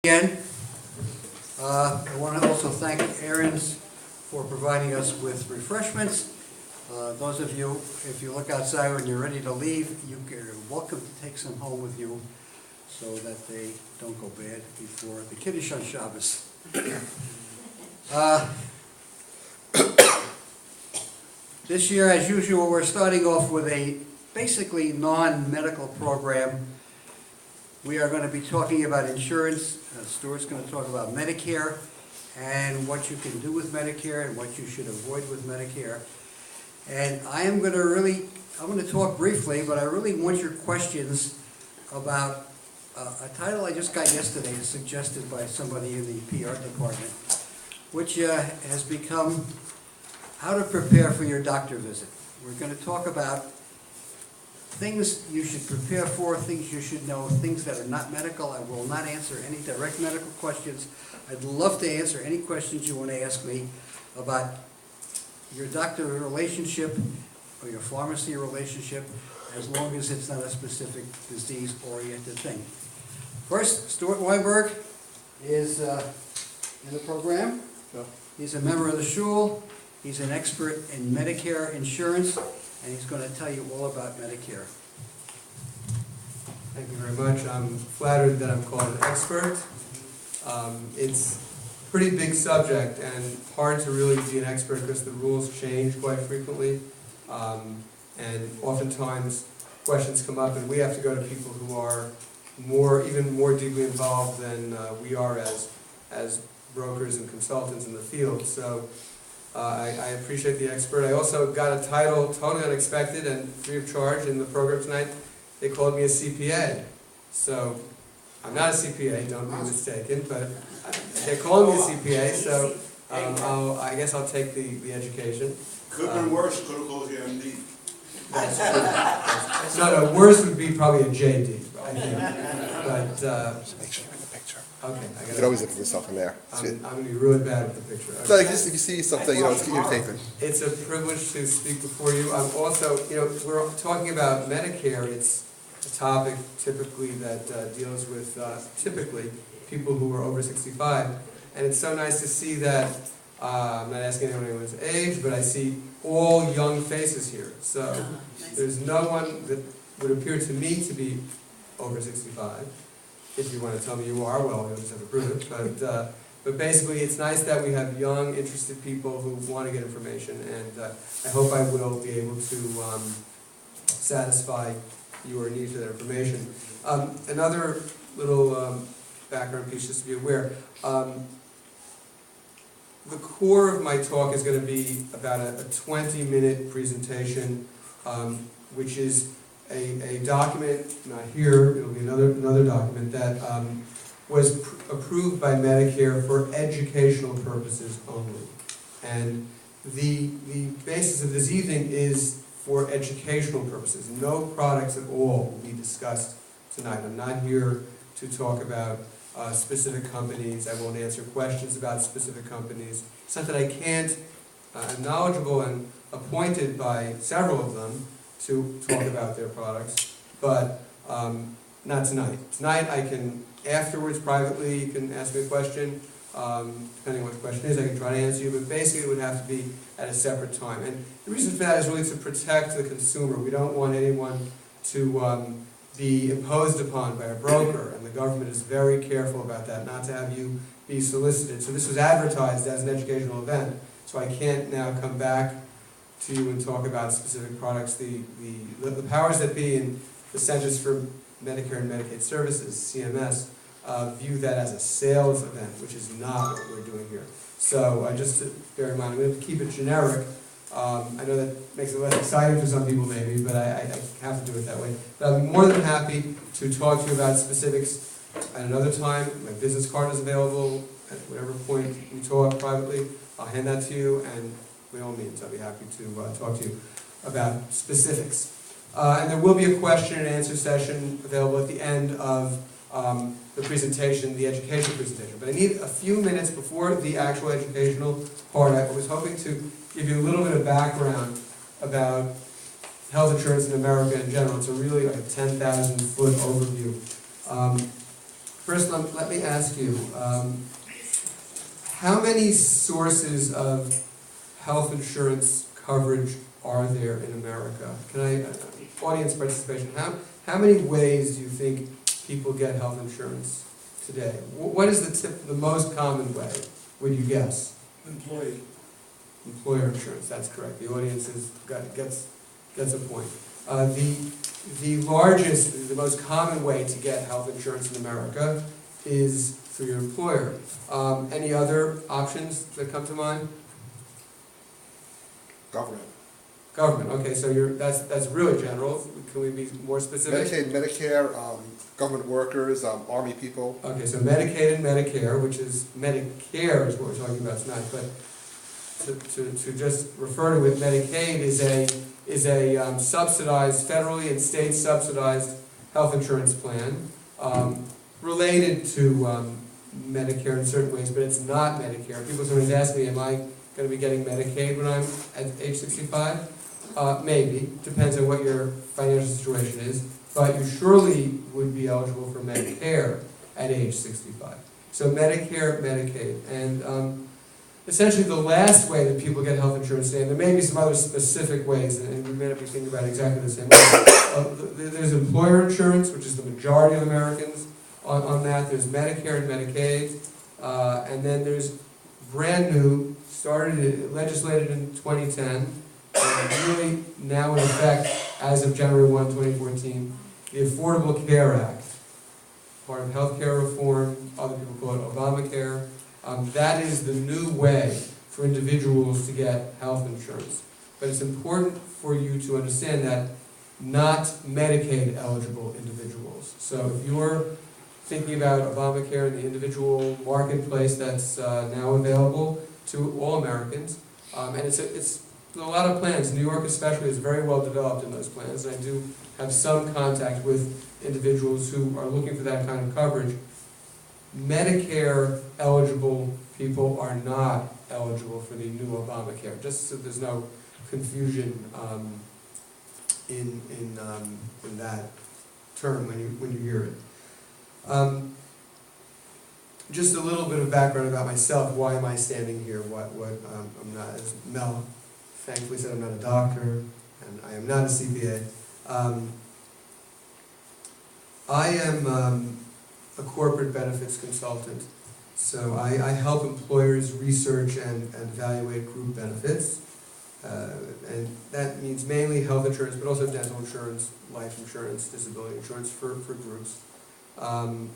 Again, I want to also thank Aaron's for providing us with refreshments. Those of you, if you look outside when you're ready to leave, you're welcome to take some home with you so that they don't go bad before the Kiddush on Shabbos. This year, as usual, we're starting off with a basically non-medical program. We are going to be talking about insurance. Stewart's going to talk about Medicare and what you can do with Medicare and what you should avoid with Medicare. And I'm going to talk briefly, but I really want your questions about a title I just got yesterday, suggested by somebody in the PR department, which has become how to prepare for your doctor visit. We're going to talk about things you should prepare for, things you should know, things that are not medical. I will not answer any direct medical questions. I'd love to answer any questions you want to ask me about your doctor relationship or your pharmacy relationship, as long as it's not a specific disease-oriented thing. First, Stewart Weinberg is in the program. He's a member of the shul. He's an expert in Medicare insurance, and he's going to tell you all about Medicare. Thank you very much. I'm flattered that I'm called an expert. It's a pretty big subject and hard to really be an expert because the rules change quite frequently. And oftentimes questions come up and we have to go to people who are even more deeply involved than we are as brokers and consultants in the field. So I appreciate the expert. I also got a title totally unexpected and free of charge in the program tonight. They called me a CPA. So I'm not a CPA, don't be mistaken, but they're calling me a CPA, so I guess I'll take the education. Could have been worse, could have called you MD. No, worse would be probably a JD, I think. But, Make sure you're in the picture. okay. You can always look for yourself in there. I'm going to be really bad with the picture. So like just if you see something, it's irritating. It's a privilege to speak before you. I'm also, we're talking about Medicare. It's a topic typically that deals with typically people who are over 65. And it's so nice to see that, I'm not asking anyone's age, but I see all young faces here. So there's no one that would appear to me to be over 65. If you want to tell me you are, well, you'll just have to prove it. But basically, it's nice that we have young, interested people who want to get information, and I hope I will be able to satisfy your need for that information. Another little background piece, just to be aware. The core of my talk is going to be about a 20-minute presentation, which is a document, not here, it'll be another document that was approved by Medicare for educational purposes only. And the basis of this evening is for educational purposes. No products at all will be discussed tonight. I'm not here to talk about specific companies. I won't answer questions about specific companies. It's not that I can't. I'm knowledgeable and appointed by several of them to talk about their products, but not tonight. Tonight I can, afterwards, privately, you can ask me a question, depending on what the question is, I can try to answer you, but basically it would have to be at a separate time. And the reason for that is really to protect the consumer. We don't want anyone to be imposed upon by a broker, and the government is very careful about that, not to have you be solicited. So this was advertised as an educational event, so I can't now come back to you and talk about specific products. The powers that be in the Centers for Medicare and Medicaid Services, CMS, view that as a sales event, which is not what we're doing here. So just to bear in mind, I'm going to keep it generic. I know that makes it less exciting for some people maybe, but I have to do it that way. But I'm more than happy to talk to you about specifics at another time. My business card is available at whatever point we talk privately. I'll hand that to you, and by all means, I'll be happy to talk to you about specifics. And there will be a question and answer session available at the end of the presentation, the educational presentation. But I need a few minutes before the actual educational part. I was hoping to give you a little bit of background about health insurance in America in general. It's a really like a 10,000-foot overview. First, let me ask you, how many sources of health insurance coverage are there in America? Audience participation, how many ways do you think people get health insurance today? What is the most common way, would you guess? Employee. Employer insurance, that's correct. The audience gets a point. The largest, the most common way to get health insurance in America is through your employer. Any other options that come to mind? Government. Government, okay, so that's really general. Can we be more specific? Medicaid, Medicare, government workers, army people. Okay, so Medicaid and Medicare, which is, Medicare is what we're talking about tonight, but to just refer to it, Medicaid is a subsidized, federally and state subsidized health insurance plan, related to Medicare in certain ways, but it's not Medicare. People sometimes ask me, am I going to be getting Medicaid when I'm at age 65? Maybe, depends on what your financial situation is, but you surely would be eligible for Medicare at age 65. So Medicare, Medicaid, and essentially the last way that people get health insurance today, and there may be some other specific ways, and we may not be thinking about exactly the same way. There's employer insurance, which is the majority of Americans on that. There's Medicare and Medicaid, and then there's brand new, legislated in 2010, and really now in effect as of January 1, 2014, the Affordable Care Act, part of healthcare reform, other people call it Obamacare. That is the new way for individuals to get health insurance. But it's important for you to understand that not Medicaid eligible individuals. So if you're thinking about Obamacare and the individual marketplace that's now available to all Americans, and it's a lot of plans. New York especially is very well developed in those plans, and I do have some contact with individuals who are looking for that kind of coverage. Medicare eligible people are not eligible for the new Obamacare, just so there's no confusion in that term when you hear it. Just a little bit of background about myself. Why am I standing here? I'm not, as Mel thankfully said, I'm not a doctor, and I am not a CPA. I am a corporate benefits consultant. So I help employers research and evaluate group benefits. And that means mainly health insurance, but also dental insurance, life insurance, disability insurance for groups. And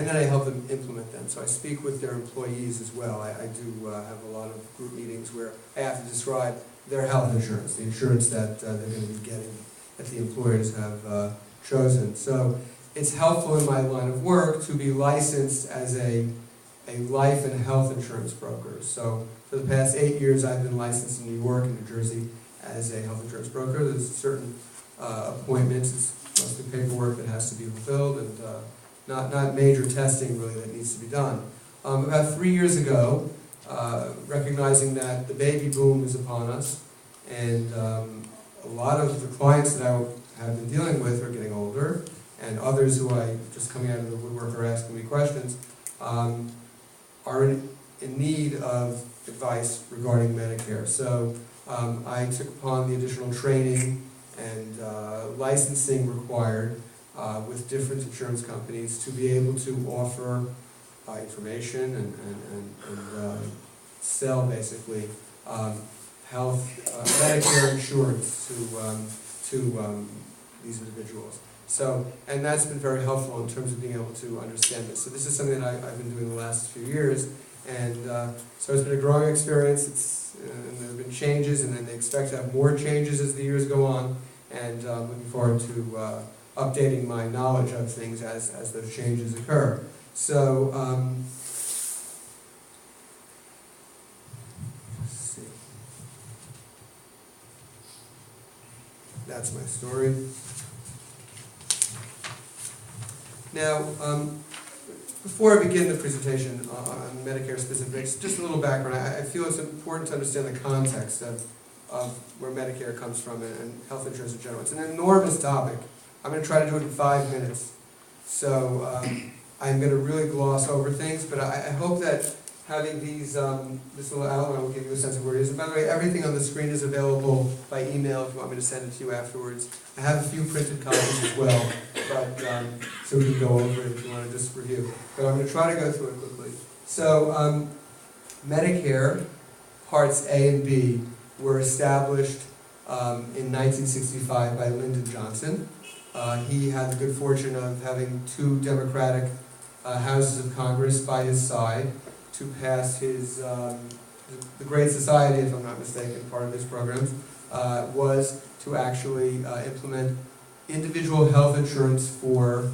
then I help them implement them. So I speak with their employees as well. I do have a lot of group meetings where I have to describe their health insurance, the insurance that they're going to be getting, that the employers have chosen. So it's helpful in my line of work to be licensed as a life and health insurance broker. So for the past 8 years, I've been licensed in New York and New Jersey as a health insurance broker. There's certain appointments, it's mostly paperwork that has to be fulfilled, and not major testing really that needs to be done. About 3 years ago, recognizing that the baby boom is upon us, and a lot of the clients that I have been dealing with are getting older, and others who I just coming out of the woodwork are asking me questions, are in need of advice regarding Medicare. So I took upon the additional training and licensing required with different insurance companies to be able to offer information and sell basically health Medicare insurance to these individuals. So, and that's been very helpful in terms of being able to understand this. So this is something that I've been doing the last few years, and so it's been a growing experience. And there have been changes, and then they expect to have more changes as the years go on, and looking forward to updating my knowledge of things as those changes occur. So, let's see. That's my story. Now, before I begin the presentation on Medicare specifics, just a little background. I feel it's important to understand the context of where Medicare comes from and health insurance in general. It's an enormous topic. I'm going to try to do it in 5 minutes. So I'm going to really gloss over things, but I hope that having these, this little outline will give you a sense of where it is. And by the way, everything on the screen is available by email if you want me to send it to you afterwards. I have a few printed copies as well, but so we can go over it if you want to just review. But I'm going to try to go through it quickly. So Medicare Parts A and B were established in 1965 by Lyndon Johnson. He had the good fortune of having two Democratic houses of Congress by his side to pass his, the Great Society, if I'm not mistaken, part of his programs, was to actually implement individual health insurance for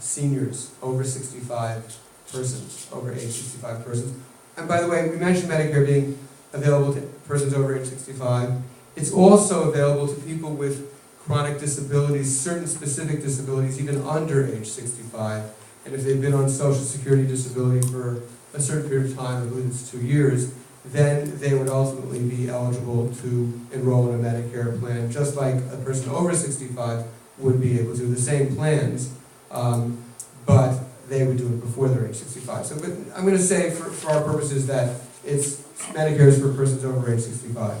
seniors, over 65 persons, over age 65 persons. And by the way, we mentioned Medicare being available to persons over age 65. It's also available to people with chronic disabilities, certain specific disabilities, even under age 65. And if they've been on Social Security disability for a certain period of time, I believe it's 2 years, then they would ultimately be eligible to enroll in a Medicare plan, just like a person over 65 would be able to. The same plans, but they would do it before their age 65. So but I'm going to say for our purposes that it's Medicare is for persons over age 65.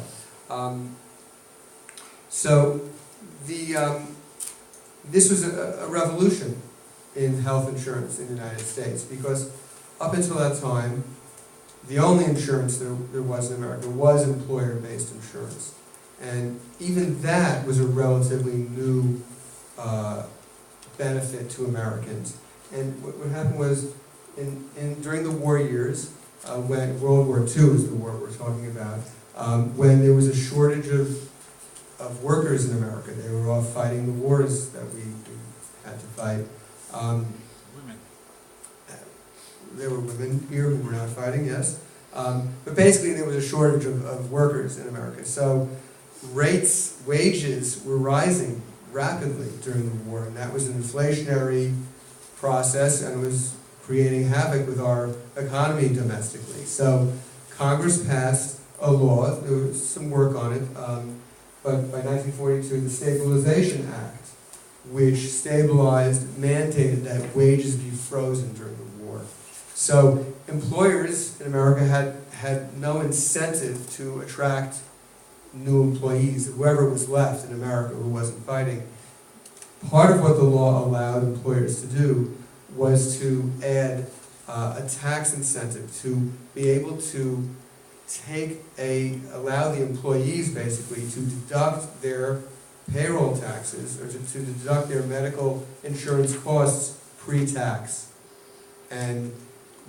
So this was a revolution in health insurance in the United States, because up until that time, the only insurance there was in America was employer-based insurance. And even that was a relatively new benefit to Americans. And what happened was, during the war years, when World War II is the war we're talking about, when there was a shortage of workers in America, they were all fighting the wars that we had to fight. Women. There were women here who were not fighting, yes. But basically there was a shortage of workers in America. So wages were rising rapidly during the war, and that was an inflationary process and was creating havoc with our economy domestically. So Congress passed a law, there was some work on it, but by 1942 the Stabilization Act, which mandated that wages be frozen during the war. So employers in America had no incentive to attract new employees, whoever was left in America who wasn't fighting. Part of what the law allowed employers to do was to add a tax incentive to be able to allow the employees basically to deduct their payroll taxes, or to deduct their medical insurance costs pre-tax. And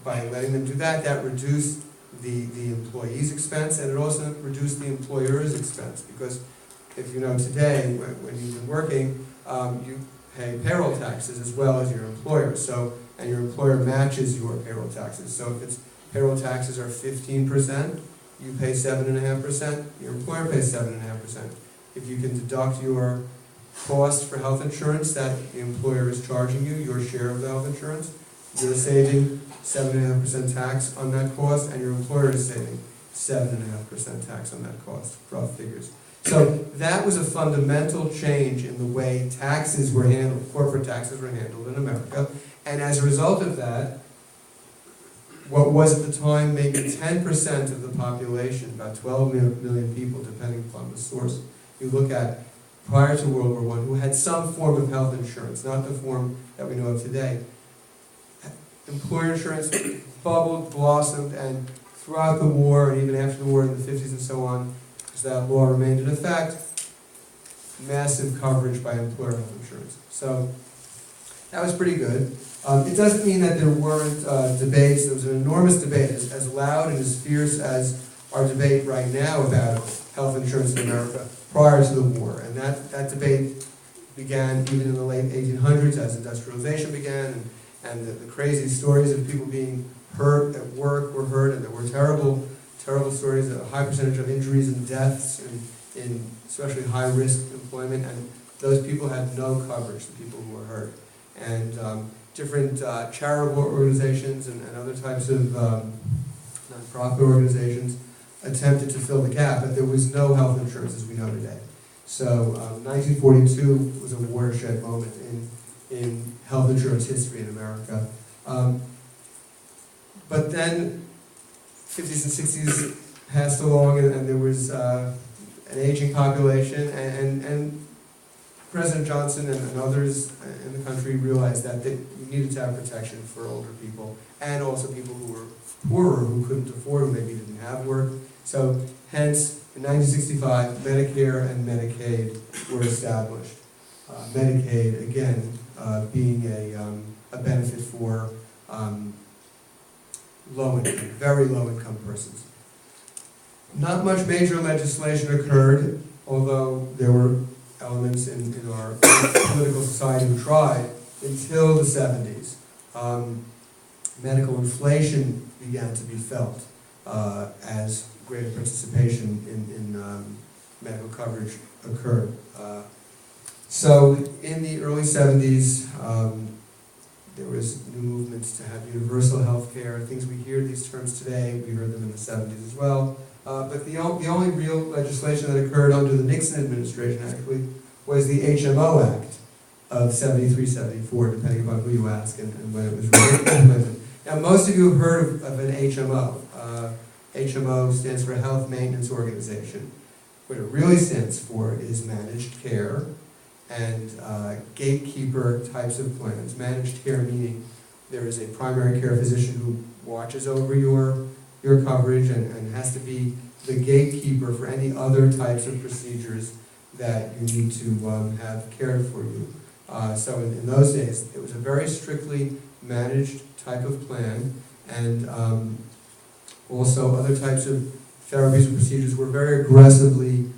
by letting them do that, that reduced the employee's expense, and it also reduced the employer's expense, because if you know today, when you've been working, you pay payroll taxes as well as your employer. So, and your employer matches your payroll taxes. So if its payroll taxes are 15%, you pay 7.5%, your employer pays 7.5%. If you can deduct your cost for health insurance that the employer is charging you, your share of the health insurance, you're saving 7.5% tax on that cost, and your employer is saving 7.5% tax on that cost, rough figures. So that was a fundamental change in the way taxes were handled, corporate taxes were handled in America, and as a result of that, what was at the time maybe 10% of the population, about 12 million people, depending upon the source you look at, prior to World War I, who had some form of health insurance, not the form that we know of today. Employer insurance bubbled, blossomed, and throughout the war, and even after the war in the 50s and so on, as that law remained in effect, massive coverage by employer health insurance. So that was pretty good. It doesn't mean that there weren't debates. There was an enormous debate, as loud and as fierce as our debate right now about health insurance in America prior to the war. And that debate began even in the late 1800s as industrialization began, and the crazy stories of people being hurt at work were heard, and there were terrible stories, a high percentage of injuries and deaths in especially high-risk employment, and those people had no coverage, the people who were hurt. And different charitable organizations and other types of nonprofit organizations attempted to fill the gap, but there was no health insurance as we know today. So 1942 was a watershed moment in health insurance history in America. But then 50s and 60s passed along, and there was an aging population, and President Johnson and others in the country realized that we needed to have protection for older people, and also people who were poorer, who couldn't afford, maybe didn't have work. So hence, in 1965, Medicare and Medicaid were established. Medicaid, again, being a benefit for low-income, very low-income persons. Not much major legislation occurred, although there were elements in our political society who tried, until the 70s. Medical inflation began to be felt as greater participation in medical coverage occurred. So in the early 70s, there was new movements to have universal health care. Things we hear these terms today, we heard them in the 70s as well. But the only real legislation that occurred under the Nixon administration, actually, was the HMO Act of 73, 74, depending upon who you ask and when it was implemented. Now, most of you have heard of an HMO. HMO stands for Health Maintenance Organization. What it really stands for is managed care and gatekeeper types of plans. Managed care meaning there is a primary care physician who watches over your coverage and has to be the gatekeeper for any other types of procedures that you need to have cared for you. So in those days, it was a very strictly managed type of plan, and also other types of therapies and procedures were very aggressively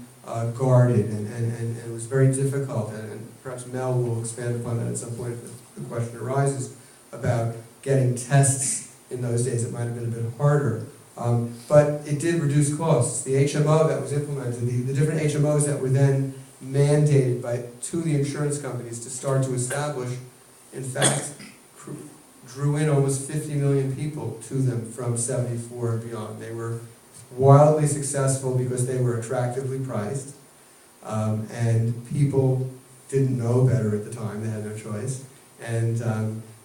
guarded, and it was very difficult, and perhaps Mel will expand upon that at some point if the question arises about getting tests in those days. It might have been a bit harder. But it did reduce costs. The HMO that was implemented, the different HMOs that were then mandated to the insurance companies to start to establish, in fact, drew in almost 50 million people to them from 74 and beyond. They were wildly successful because they were attractively priced, and people didn't know better at the time. They had no choice, and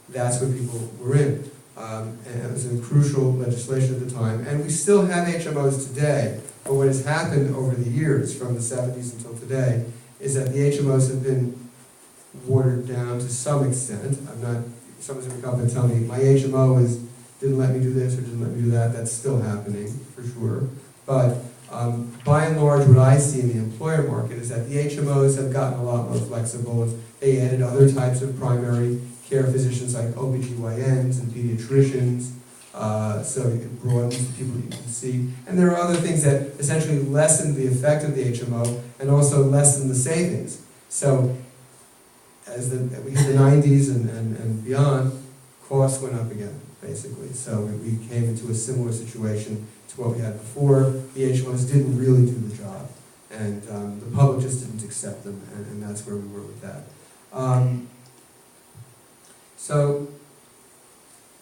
that's what people were in. And it was a crucial legislation at the time. And we still have HMOs today, but what has happened over the years, from the 70s until today, is that the HMOs have been watered down to some extent. Someone's going to come and tell me, my HMO didn't let me do this or didn't let me do that. That's still happening, for sure. But by and large, what I see in the employer market is that the HMOs have gotten a lot more flexible. They added other types of primary care physicians like OBGYNs and pediatricians, so it broadens the people that you can see. And there are other things that essentially lessen the effect of the HMO and also lessen the savings. So as we hit the 90s and beyond, costs went up again, basically. So we came into a similar situation to what we had before. The HMOs didn't really do the job, and the public just didn't accept them, and that's where we were with that. So,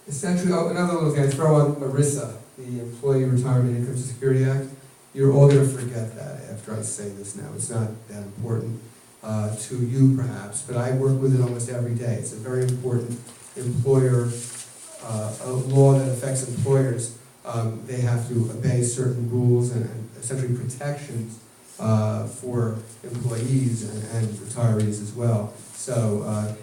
essentially, another little thing, I throw on ERISA, the Employee Retirement Income Security Act. You're all going to forget that after I say this now. It's not that important to you, perhaps, but I work with it almost every day. It's a very important employer law that affects employers. They have to obey certain rules and essentially protections for employees and retirees as well. So,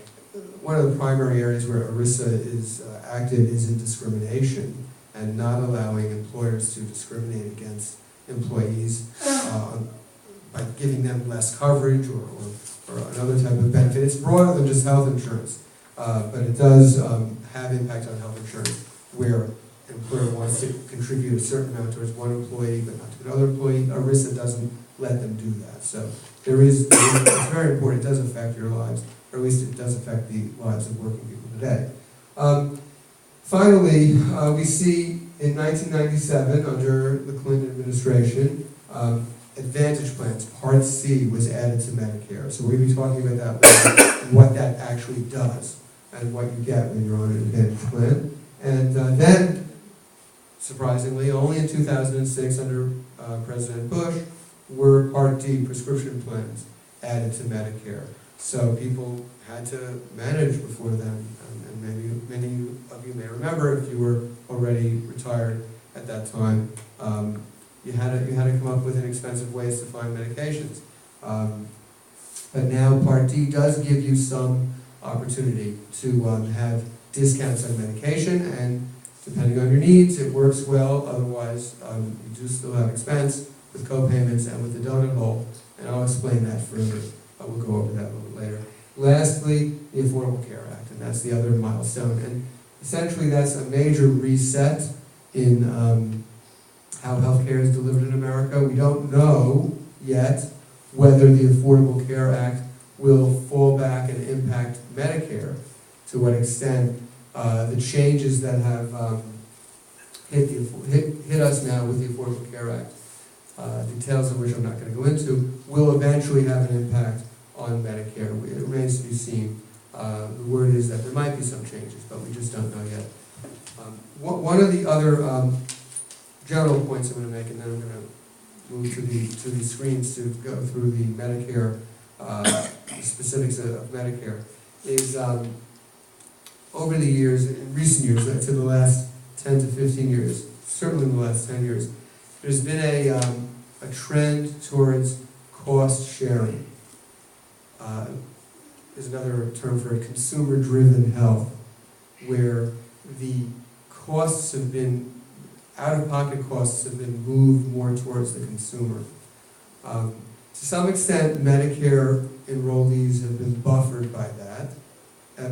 one of the primary areas where ERISA is active is in discrimination and not allowing employers to discriminate against employees by giving them less coverage or another type of benefit. It's broader than just health insurance, but it does have impact on health insurance where an employer wants to contribute a certain amount towards one employee but not to another employee. ERISA doesn't let them do that. So it's very important. It does affect your lives, or at least it does affect the lives of working people today. Finally, we see in 1997, under the Clinton administration, Advantage plans, Part C, was added to Medicare. So we'll be talking about that later, what that actually does, and what you get when you're on an Advantage plan. And then, surprisingly, only in 2006, under President Bush, were Part D prescription plans added to Medicare. So people had to manage before then, and maybe many of you may remember if you were already retired at that time, you had to come up with inexpensive ways to find medications. But now Part D does give you some opportunity to have discounts on medication, and depending on your needs, it works well. Otherwise, you do still have expense with co-payments and with the donut hole, and I'll explain that further. We'll go over that a little bit later. Lastly, the Affordable Care Act, and that's the other milestone. And essentially, that's a major reset in how healthcare is delivered in America. We don't know yet whether the Affordable Care Act will fall back and impact Medicare, to what extent the changes that have hit us now with the Affordable Care Act, details of which I'm not going to go into, will eventually have an impact on Medicare. It remains to be seen. The word is that there might be some changes, but we just don't know yet. One of the other general points I'm going to make, and then I'm going to move to the screens to go through the Medicare, the specifics of Medicare, is over the years, in recent years, I'd say the last 10 to 15 years, certainly in the last 10 years, there's been a trend towards cost sharing. There's another term for it, consumer-driven health, where the costs have been, out-of-pocket costs have been moved more towards the consumer. To some extent, Medicare enrollees have been buffered by that,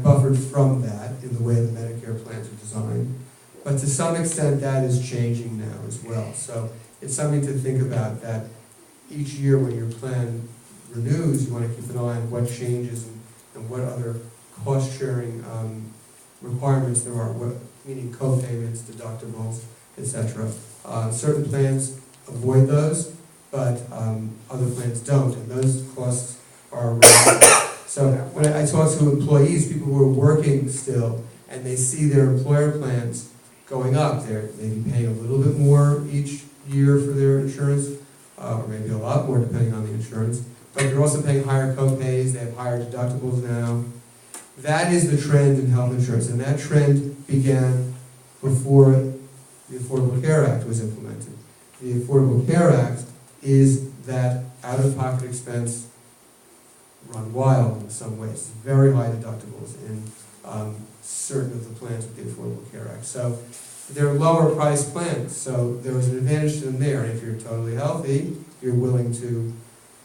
buffered from that in the way the Medicare plans are designed. But to some extent, that is changing now as well. So it's something to think about, that each year when your plan renews, you want to keep an eye on what changes and what other cost-sharing requirements there are, meaning co-payments, deductibles, etc. Certain plans avoid those, but other plans don't, and those costs are rising. So when I talk to employees, people who are working still, and they see their employer plans going up, they're maybe paying a little bit more each year for their insurance, or maybe a lot more depending on the insurance, but they're also paying higher co-pays, they have higher deductibles now. That is the trend in health insurance, and that trend began before the Affordable Care Act was implemented. The Affordable Care Act is that out-of-pocket expense run wild in some ways. Very high deductibles in certain of the plans with the Affordable Care Act. So they're lower priced plans, so there was an advantage to them there. And if you're totally healthy, you're willing to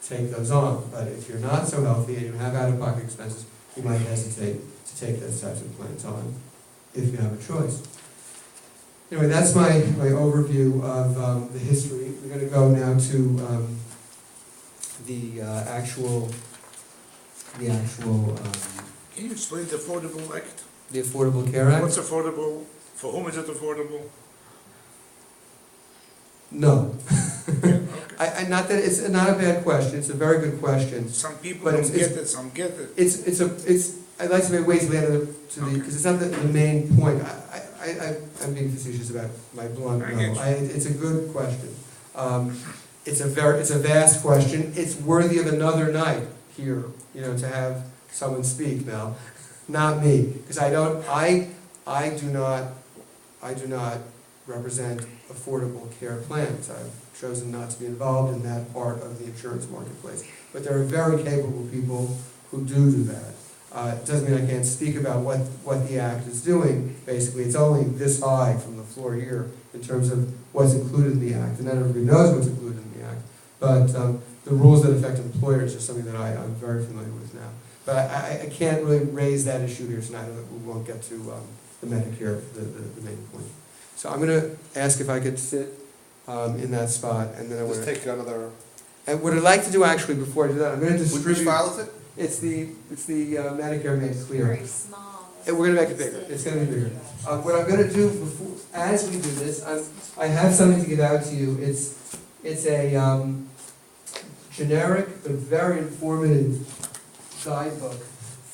take those on. But if you're not so healthy and you have out-of-pocket expenses, you might hesitate to take those types of plans on if you have a choice. Anyway, that's my overview of the history. We're going to go now to the actual. Can you explain the Affordable Act? The Affordable Care Act? What's affordable? For whom is it affordable? No. Okay. Not that it's not a bad question. It's a very good question. Some people But don't it's- get it, some get it. It's. I'd like to wait till the end of the because it's not the main point. I'm being facetious about my blunt. I No, get you. it's a good question. It's a vast question. It's worthy of another night here. To have someone speak, Mel, not me, because I do not represent affordable care plans. I've chosen not to be involved in that part of the insurance marketplace. But there are very capable people who do that. It doesn't mean I can't speak about what the Act is doing. Basically, it's only this high from the floor here in terms of what's included in the Act, and not everybody knows what's included in the Act. But the rules that affect employers are something that I'm very familiar with now. But I can't really raise that issue here tonight. We won't get to the Medicare, the main point. So I'm going to ask if I could sit in that spot, and then I Just want to. take another. And what I'd like to do actually before I do that, I'm going to Which distribute. file is it? It's the Medicare Made Clear. Very small. And we're going to make it bigger. It's going to be bigger. What I'm going to do before, as we do this, I have something to give out to you. It's a generic but very informative guidebook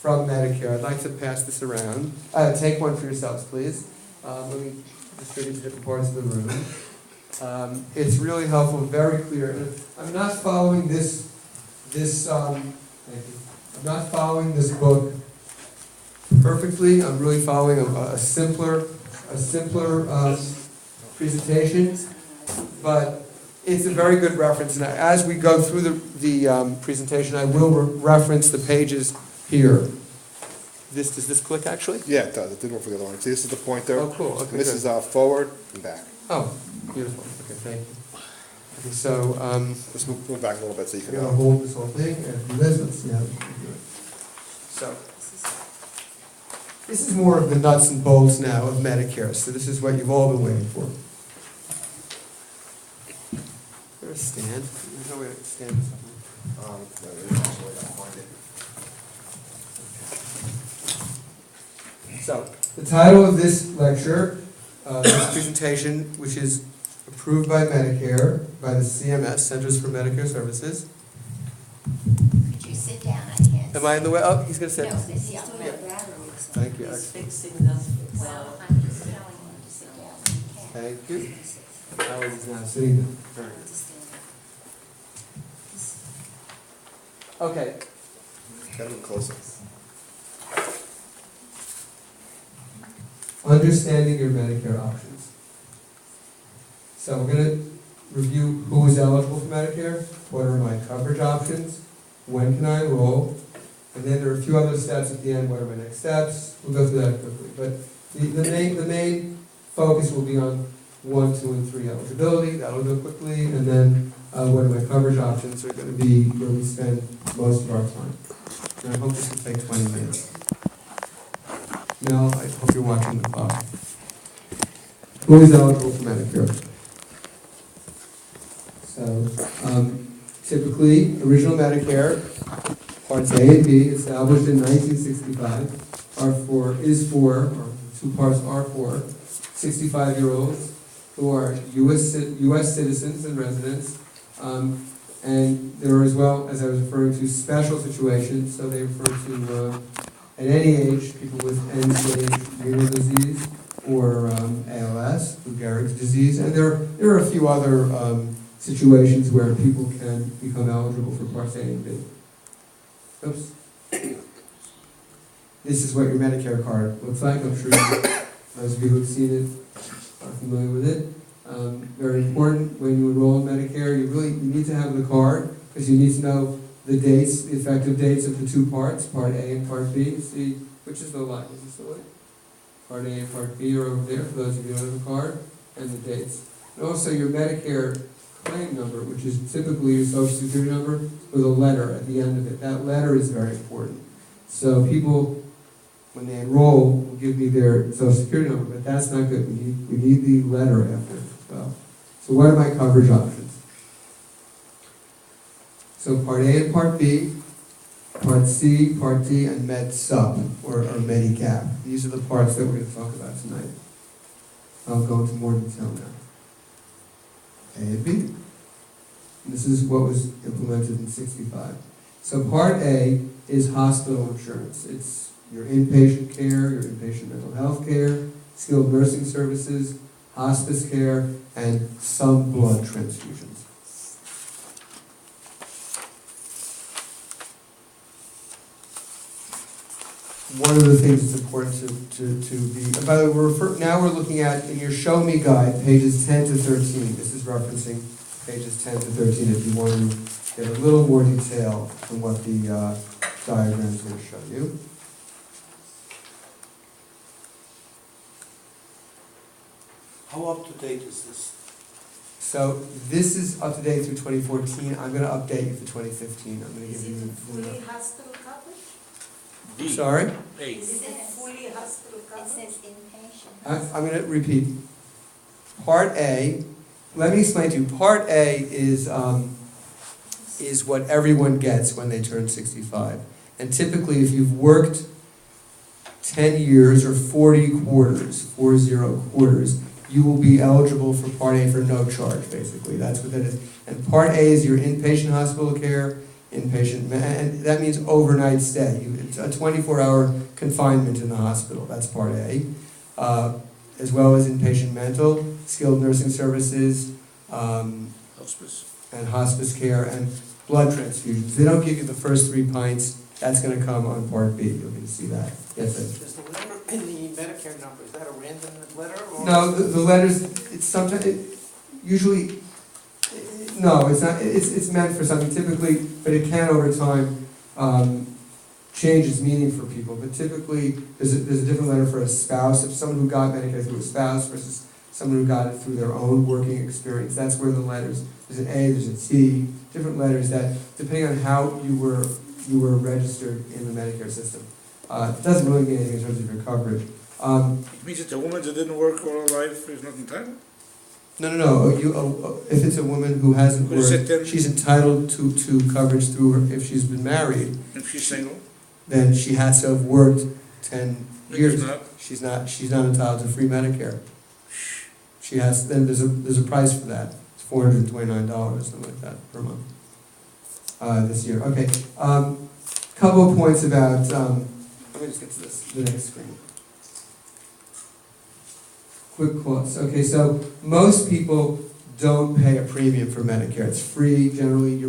from Medicare. I'd like to pass this around. Take one for yourselves, please. Let me distribute to different parts of the room. It's really helpful, very clear. And I'm not following this. Thank you. I'm not following this book perfectly. I'm really following a simpler presentation, but it's a very good reference. And as we go through the presentation, I will reference the pages here. Does this click actually? Yeah, it does. It didn't work for the other one. See, this is the pointer. Oh, cool. Okay, And this good. is forward and back. Oh, beautiful. Okay, thank you. Okay, so Just move back a little bit so you I'm can. gonna hold this whole thing and do this. Let's see how we can do it. So this is more of the nuts and bolts now of Medicare. So this is what you've all been waiting for. There's a stand. There's no way to stand this up. No, there's actually, I gotta find it. So, the title of this lecture, this presentation, which is approved by Medicare, by the CMS, Centers for Medicare Services. Could you sit down? I can't. Am I in the way? Oh, he's gonna sit. No, it's He's the doing a battery. Thank you. He's fixing them. Well, I'm just telling him to sit down. He can't. Thank you. Howard is now sitting down. Very good. Okay, Gotta move closer. understanding your Medicare options. So we're gonna review who is eligible for Medicare, what are my coverage options, when can I enroll, and then there are a few other steps at the end, what are my next steps, we'll go through that quickly. But the main focus will be on 1, 2, and 3 eligibility, that'll go quickly, and then what are my coverage options are gonna be where we spend most of our time. And I hope this will take 20 minutes. Mel, I hope you're watching the clock. Who is eligible for Medicare? So, typically, original Medicare, Parts A and B, established in 1965, or two parts are for 65-year-olds who are U.S. citizens and residents, and there are, as well as I was referring to, special situations, so they refer to at any age, people with end-stage renal disease or ALS, Lou Gehrig's disease, and there are a few other situations where people can become eligible for Parts A and B. Oops. This is what your Medicare card looks like. I'm sure most of you who have seen it are familiar with it. Very important when you enroll in Medicare, you need to have the card because you need to know the dates, the effective dates of the two parts, Part A and Part B. See, which is the line? Is this the way? Part A and Part B are over there for those of you who don't have the card, and the dates. And also your Medicare claim number, which is typically your Social Security number, with a letter at the end of it. That letter is very important. So people, when they enroll, will give me their Social Security number, but that's not good. We need the letter after as well. So what are my coverage options? So Part A and Part B, Part C, Part D, and Med Sup, or Medigap. These are the parts that we're going to talk about tonight. I'll go into more detail now. A and B. This is what was implemented in 65. So Part A is hospital insurance. It's your inpatient care, your inpatient mental health care, skilled nursing services, hospice care, and some blood transfusions. One of the things that's important to be, and by the way, now we're looking at, in your Show Me Guide, pages 10 to 13. This is referencing pages 10 to 13 if you want to get a little more detail on what the diagram is going to show you. How up to date is this? So this is up to date through 2014. I'm going to update you for 2015. I'm going to Is give it you. fully hospital coverage? B. Sorry? A. Is it fully hospital It coverage? says inpatient. I'm going to repeat. Part A. Let me explain to you. Part A is what everyone gets when they turn 65. And typically, if you've worked 10 years or 40 quarters, you will be eligible for Part A for no charge, basically. That's what that is. And Part A is your inpatient hospital care, and that means overnight stay. It's a 24-hour confinement in the hospital. That's Part A. As well as inpatient mental, skilled nursing services, Hospice. and hospice care, and blood transfusions. They don't give you the first 3 pints That's gonna come on Part B, you're gonna see that. Yes, Ed? Is the letter in the Medicare number, is that a random letter or? No, the letters, it's sometimes, usually, no, it's not, it's meant for something typically, but it can over time, change its meaning for people. But typically, there's a different letter for a spouse, if someone who got Medicare through a spouse versus someone who got it through their own working experience. That's where the letters, there's an A, there's a T, different letters that, depending on how you were registered in the Medicare system. It doesn't really mean anything in terms of your coverage. It means that a woman that didn't work all her life is not entitled? No. If it's a woman who hasn't Who is it then? worked, she's entitled to coverage through her, if she's been married, If she's single? then she has to have worked 10 If years. not? She's not entitled to free Medicare. She has, then there's a price for that. It's $429, something like that, per month, this year. Okay, couple of points about, let me just get to the next screen. Quick costs. Okay, so most people don't pay a premium for Medicare. It's free generally.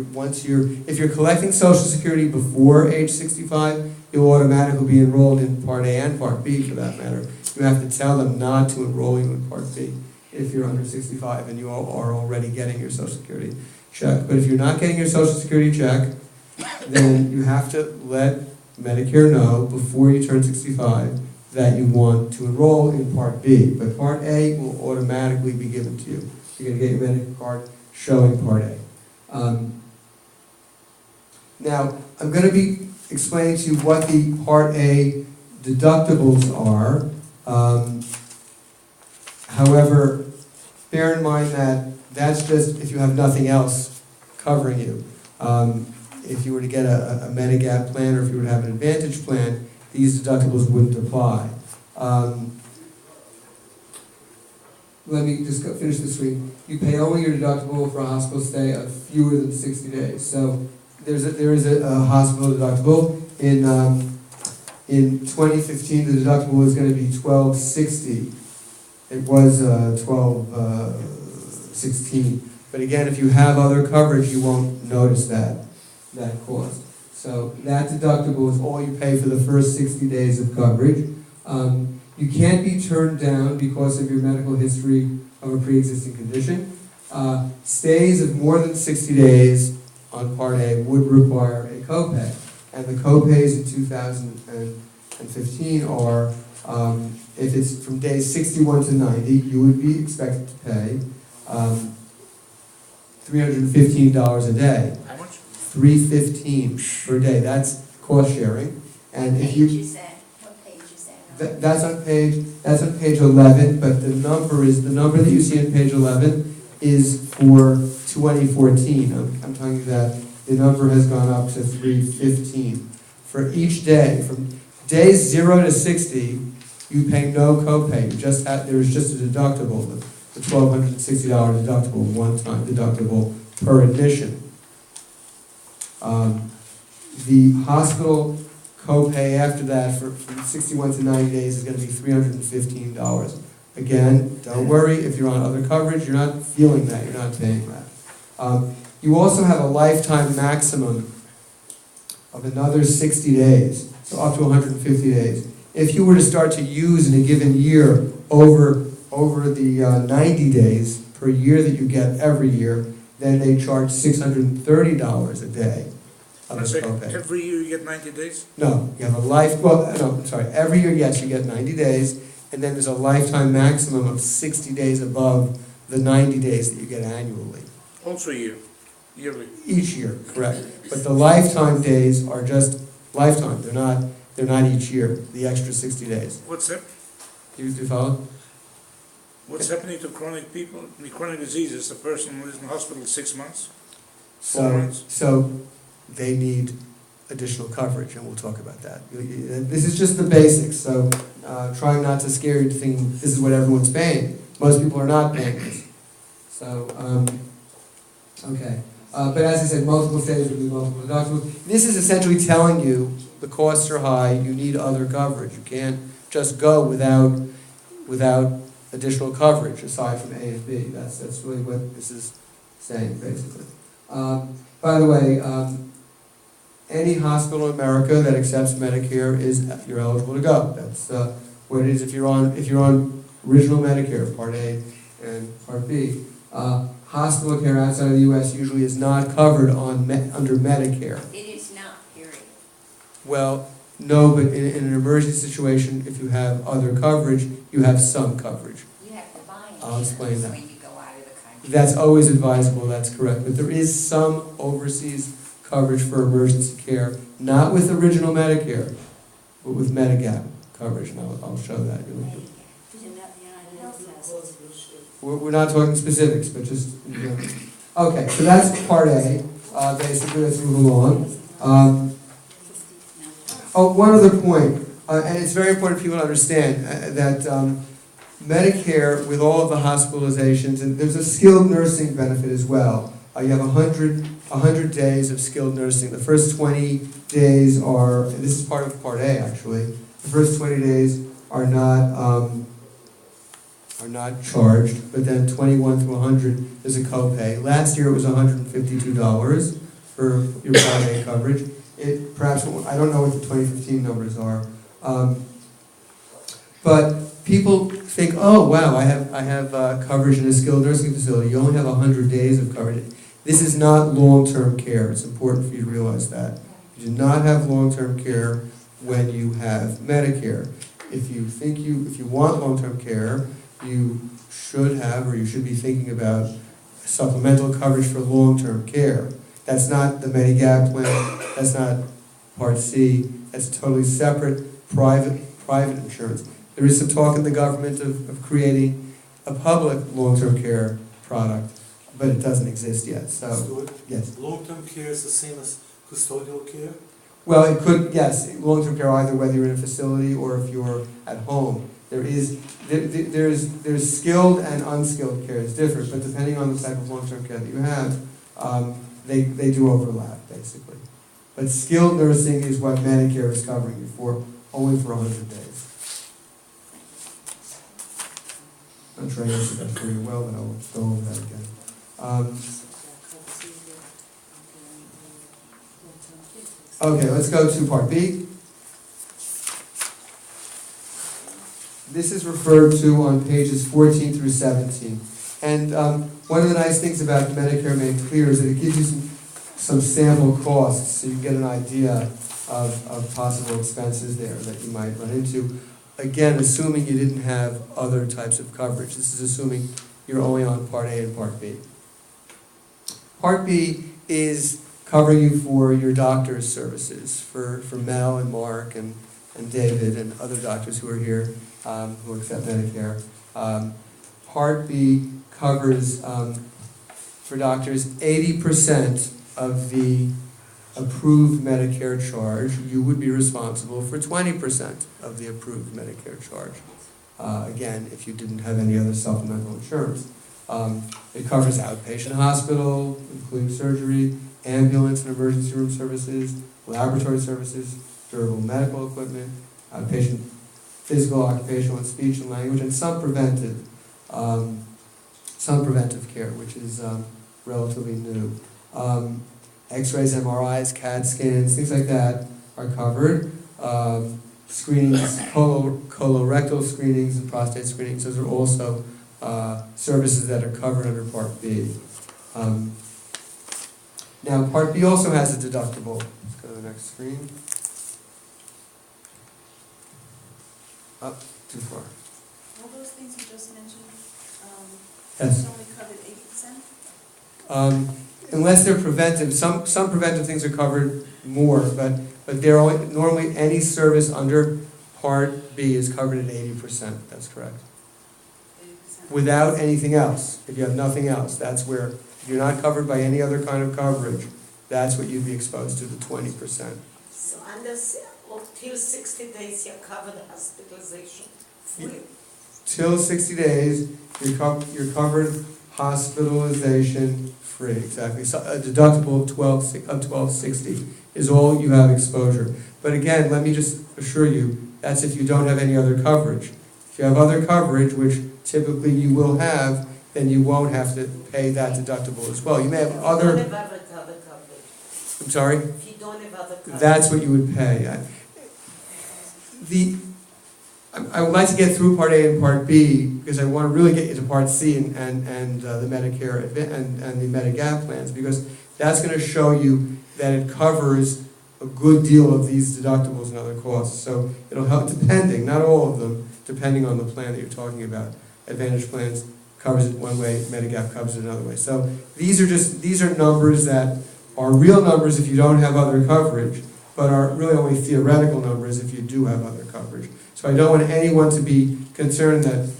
If you're collecting Social Security before age 65, you'll automatically be enrolled in Part A and Part B for that matter. You have to tell them not to enroll you in Part B if you're under 65 and you are already getting your Social Security check. But if you're not getting your Social Security check, then you have to let Medicare know before you turn 65 that you want to enroll in Part B. But Part A will automatically be given to you. You're going to get your Medicare card showing Part A. Now, I'm going to be explaining to you what the Part A deductibles are. However, bear in mind that that's just if you have nothing else covering you. If you were to get a Medigap plan or if you were to have an Advantage plan, these deductibles wouldn't apply. Let me just finish this screen. You pay only your deductible for a hospital stay of fewer than 60 days. So there is a hospital deductible. In 2015, the deductible was going to be $1,260. It was $1,216. But again, if you have other coverage, you won't notice that cost. So that deductible is all you pay for the first 60 days of coverage. You can't be turned down because of your medical history of a pre-existing condition. Stays of more than 60 days on Part A would require a copay. And the copays in 2015 are, if it's from days 61 to 90, you would be expected to pay $315 a day. How much? $315 per day. That's cost sharing. And What if page you is that? What page is that on? that's on page 11, but the number that you see on page 11 is for 2014. I'm telling you that the number has gone up to 315 for each day. From days 0 to 60, you pay no copay. There's just a deductible, the $1,260 deductible, one-time deductible per admission. The hospital copay after that from 61 to 90 days is going to be $315. Again, don't worry, if you're on other coverage, you're not feeling that, you're not paying that. You also have a lifetime maximum of another 60 days, so up to 150 days. If you were to start to use in a given year over the 90 days per year that you get every year, then they charge $630 a day of a copay. Every year you get 90 days? No, you have every year, yes, you get 90 days, and then there's a lifetime maximum of 60 days above the 90 days that you get annually. Also yearly? Each year, correct. But the lifetime days are just lifetime, they're not each year, the extra 60 days. What's that? Do you follow? What's happening to chronic people? I mean, chronic diseases, the person who is in the hospital 6 months? 4 months? So they need additional coverage, and we'll talk about that. This is just the basics, so trying not to scare you to thinking this is what everyone's paying. Most people are not paying this. So, okay. But as I said, multiple stages will be multiple deductibles. This is essentially telling you the costs are high, you need other coverage. You can't just go without additional coverage aside from A and B. That's really what this is saying, basically. By the way, any hospital in America that accepts Medicare you're eligible to go. That's what it is if you're on original Medicare, Part A and Part B. Hospital care outside of the U.S. usually is not covered under Medicare. It is not, period. Well, no, but in an emergency situation, if you have other coverage, you have some coverage. You have to buy I'll explain insurance that. when you go out of the country. That's always advisable, that's correct, but there is some overseas coverage for emergency care, not with original Medicare, but with Medigap coverage, and I'll show that. We're not talking specifics, but just, okay, so that's Part A, basically, let's move along. One other point, and it's very important for people to understand that Medicare, with all of the hospitalizations, and there's a skilled nursing benefit as well. You have 100 days of skilled nursing. The first 20 days are, and this is part of Part A actually, the first 20 days are not charged, but then 21 through 100 is a copay. Last year it was $152 for your Part A coverage. Perhaps, I don't know what the 2015 numbers are, but people think, oh wow, I have coverage in a skilled nursing facility. You only have 100 days of coverage. This is not long-term care. It's important for you to realize that. You do not have long-term care when you have Medicare. If you want long-term care, you should have, or you should be thinking about supplemental coverage for long-term care. That's not the Medigap plan, that's not Part C, that's totally separate, private insurance. There is some talk in the government of creating a public long-term care product, but it doesn't exist yet, so, Stewart, yes. long-term care is the same as custodial care? Well, it could, yes, long-term care either whether you're in a facility or if you're at home. There's skilled and unskilled care, it's different, but depending on the type of long-term care that you have, they do overlap, basically. But skilled nursing is what Medicare is covering you for, only for 100 days. I'm sure I answered that pretty well, but I'll go over that again. Okay, let's go to Part B. This is referred to on pages 14 through 17. And one of the nice things about Medicare Made Clear is that it gives you some sample costs, so you get an idea of possible expenses there that you might run into. Again, assuming you didn't have other types of coverage. This is assuming you're only on Part A and Part B. Part B is covering you for your doctor's services, for Mel and Mark and David and other doctors who are here who accept Medicare. Part B covers, for doctors, 80% of the approved Medicare charge. You would be responsible for 20% of the approved Medicare charge. Again, if you didn't have any other supplemental insurance. It covers outpatient hospital, including surgery, ambulance and emergency room services, laboratory services, durable medical equipment, outpatient physical, occupational, and speech and language, and some preventive care, which is relatively new. X-rays, MRIs, CAT scans, things like that are covered. Screenings, colorectal screenings and prostate screenings, those are also services that are covered under Part B. Now, Part B also has a deductible. Let's go to the next screen. Up, too far. All those things you just mentioned, Yes. it's only covered 80%? Unless they're preventive, some preventive things are covered more, but they're only, normally any service under Part B is covered at 80%, that's correct. 80%. Without anything else, if you have nothing else, that's where, if you're not covered by any other kind of coverage, that's what you'd be exposed to, the 20%. So till 60 days you're covered hospitalization fully? Till 60 days, you're covered hospitalization free, exactly. So a deductible of $12.60 is all you have exposure. But again, let me just assure you, that's if you don't have any other coverage. If you have other coverage, which typically you will have, then you won't have to pay that deductible as well. You may have other... What about other coverage? I'm sorry? If you don't have other coverage. That's what you would pay. I would like to get through Part A and Part B, because I want to really get into Part C and the Medicare and the Medigap plans, because that's going to show you that it covers a good deal of these deductibles and other costs. So it'll help, depending, not all of them, depending on the plan that you're talking about. Advantage plans covers it one way, Medigap covers it another way. So these are numbers that are real numbers if you don't have other coverage, but are really only theoretical numbers if you do have other coverage. So I don't want anyone to be concerned that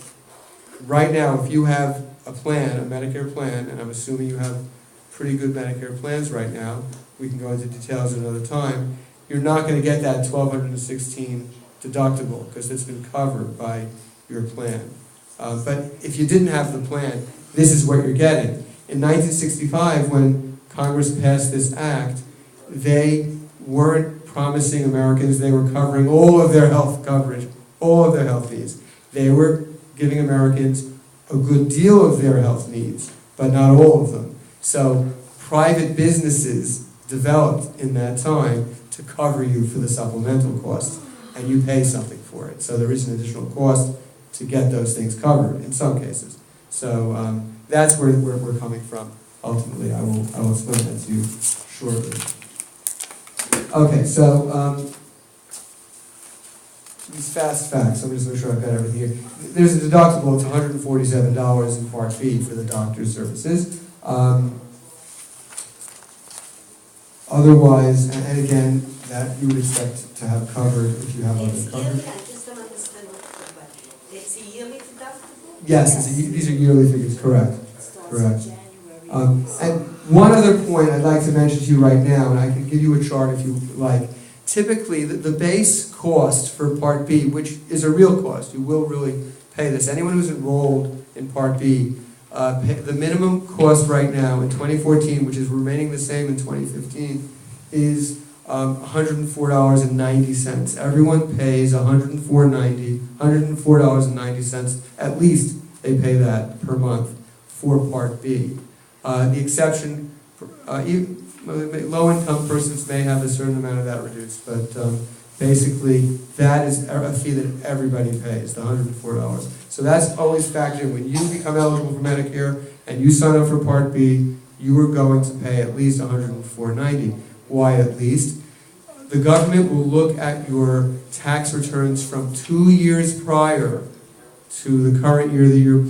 right now, if you have a plan, a Medicare plan, and I'm assuming you have pretty good Medicare plans right now, we can go into details another time, you're not going to get that $1,216 deductible because it's been covered by your plan. But if you didn't have the plan, this is what you're getting. In 1965, when Congress passed this act, they weren't promising Americans they were covering all of their health coverage, all of their health needs. They were giving Americans a good deal of their health needs, but not all of them. So private businesses developed in that time to cover you for the supplemental costs, and you pay something for it. So there is an additional cost to get those things covered in some cases. So that's where we're coming from. Ultimately, I will explain that to you shortly. Okay, so these fast facts, I'm just make sure I've got everything here. There's a deductible, it's $147 in Part B for the doctor's services. Otherwise, and again, that you would expect to have covered if you have other It's coverage. yearly, I just don't understand what, it's a yearly deductible? Yes, these are yearly figures, correct. Starts Correct. in January. And one other point I'd like to mention to you right now, and I can give you a chart if you like. Typically, the base cost for Part B, which is a real cost, you will really pay this. Anyone who's enrolled in Part B, the minimum cost right now in 2014, which is remaining the same in 2015, is $104.90. Everyone pays $104.90. At least they pay that per month for Part B. The exception, low-income persons may have a certain amount of that reduced, but basically that is a fee that everybody pays, the $104. So that's always factored in. When you become eligible for Medicare and you sign up for Part B, you are going to pay at least $104.90. Why at least? The government will look at your tax returns from 2 years prior to the current year that you're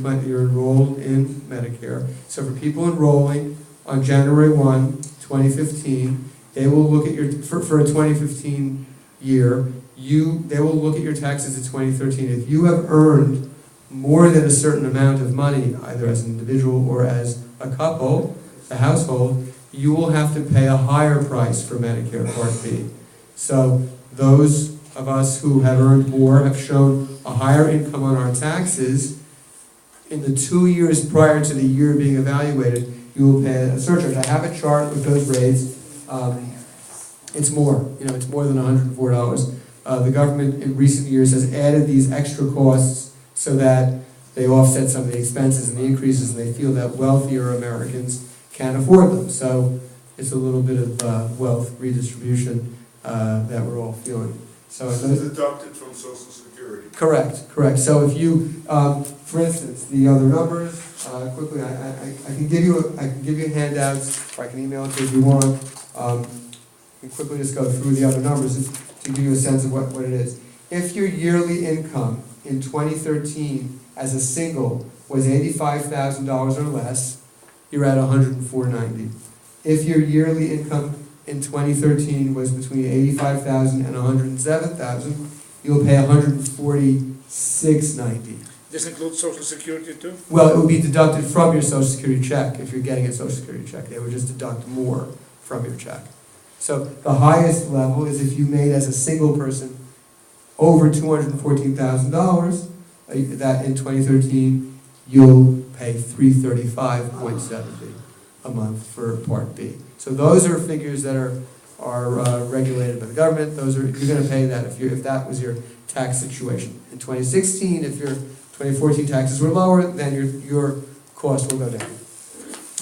enrolled in Medicare. So for people enrolling on January 1, 2015, they will look at your, for a 2015 year, they will look at your taxes in 2013. If you have earned more than a certain amount of money, either as an individual or as a couple, a household, you will have to pay a higher price for Medicare Part B. So those of us who have earned more have shown a higher income on our taxes. In the 2 years prior to the year being evaluated, you will pay a surcharge. I have a chart with those rates. It's more, it's more than $104. The government in recent years has added these extra costs so that they offset some of the expenses and the increases, and they feel that wealthier Americans can't afford them. So it's a little bit of wealth redistribution that we're all feeling. So This is deducted from Social Security. correct. So if you, for instance, the other numbers, quickly, I can give you handouts, or I can email it to you if you want. And quickly just go through the other numbers just to give you a sense of what it is. If your yearly income in 2013 as a single was $85,000 or less, you're at $104.90. If your yearly income in 2013 was between $85,000 and $107,000, you'll pay $146.90. This includes Social Security too? Well, it would be deducted from your Social Security check if you're getting a Social Security check. They would just deduct more from your check. So the highest level is if you made as a single person over $214,000, that in 2013 you'll pay $335.70 a month for Part B. So those are figures that are regulated by the government. You're going to pay that if that was your tax situation. In 2016, if your 2014 taxes were lower, then your cost will go down.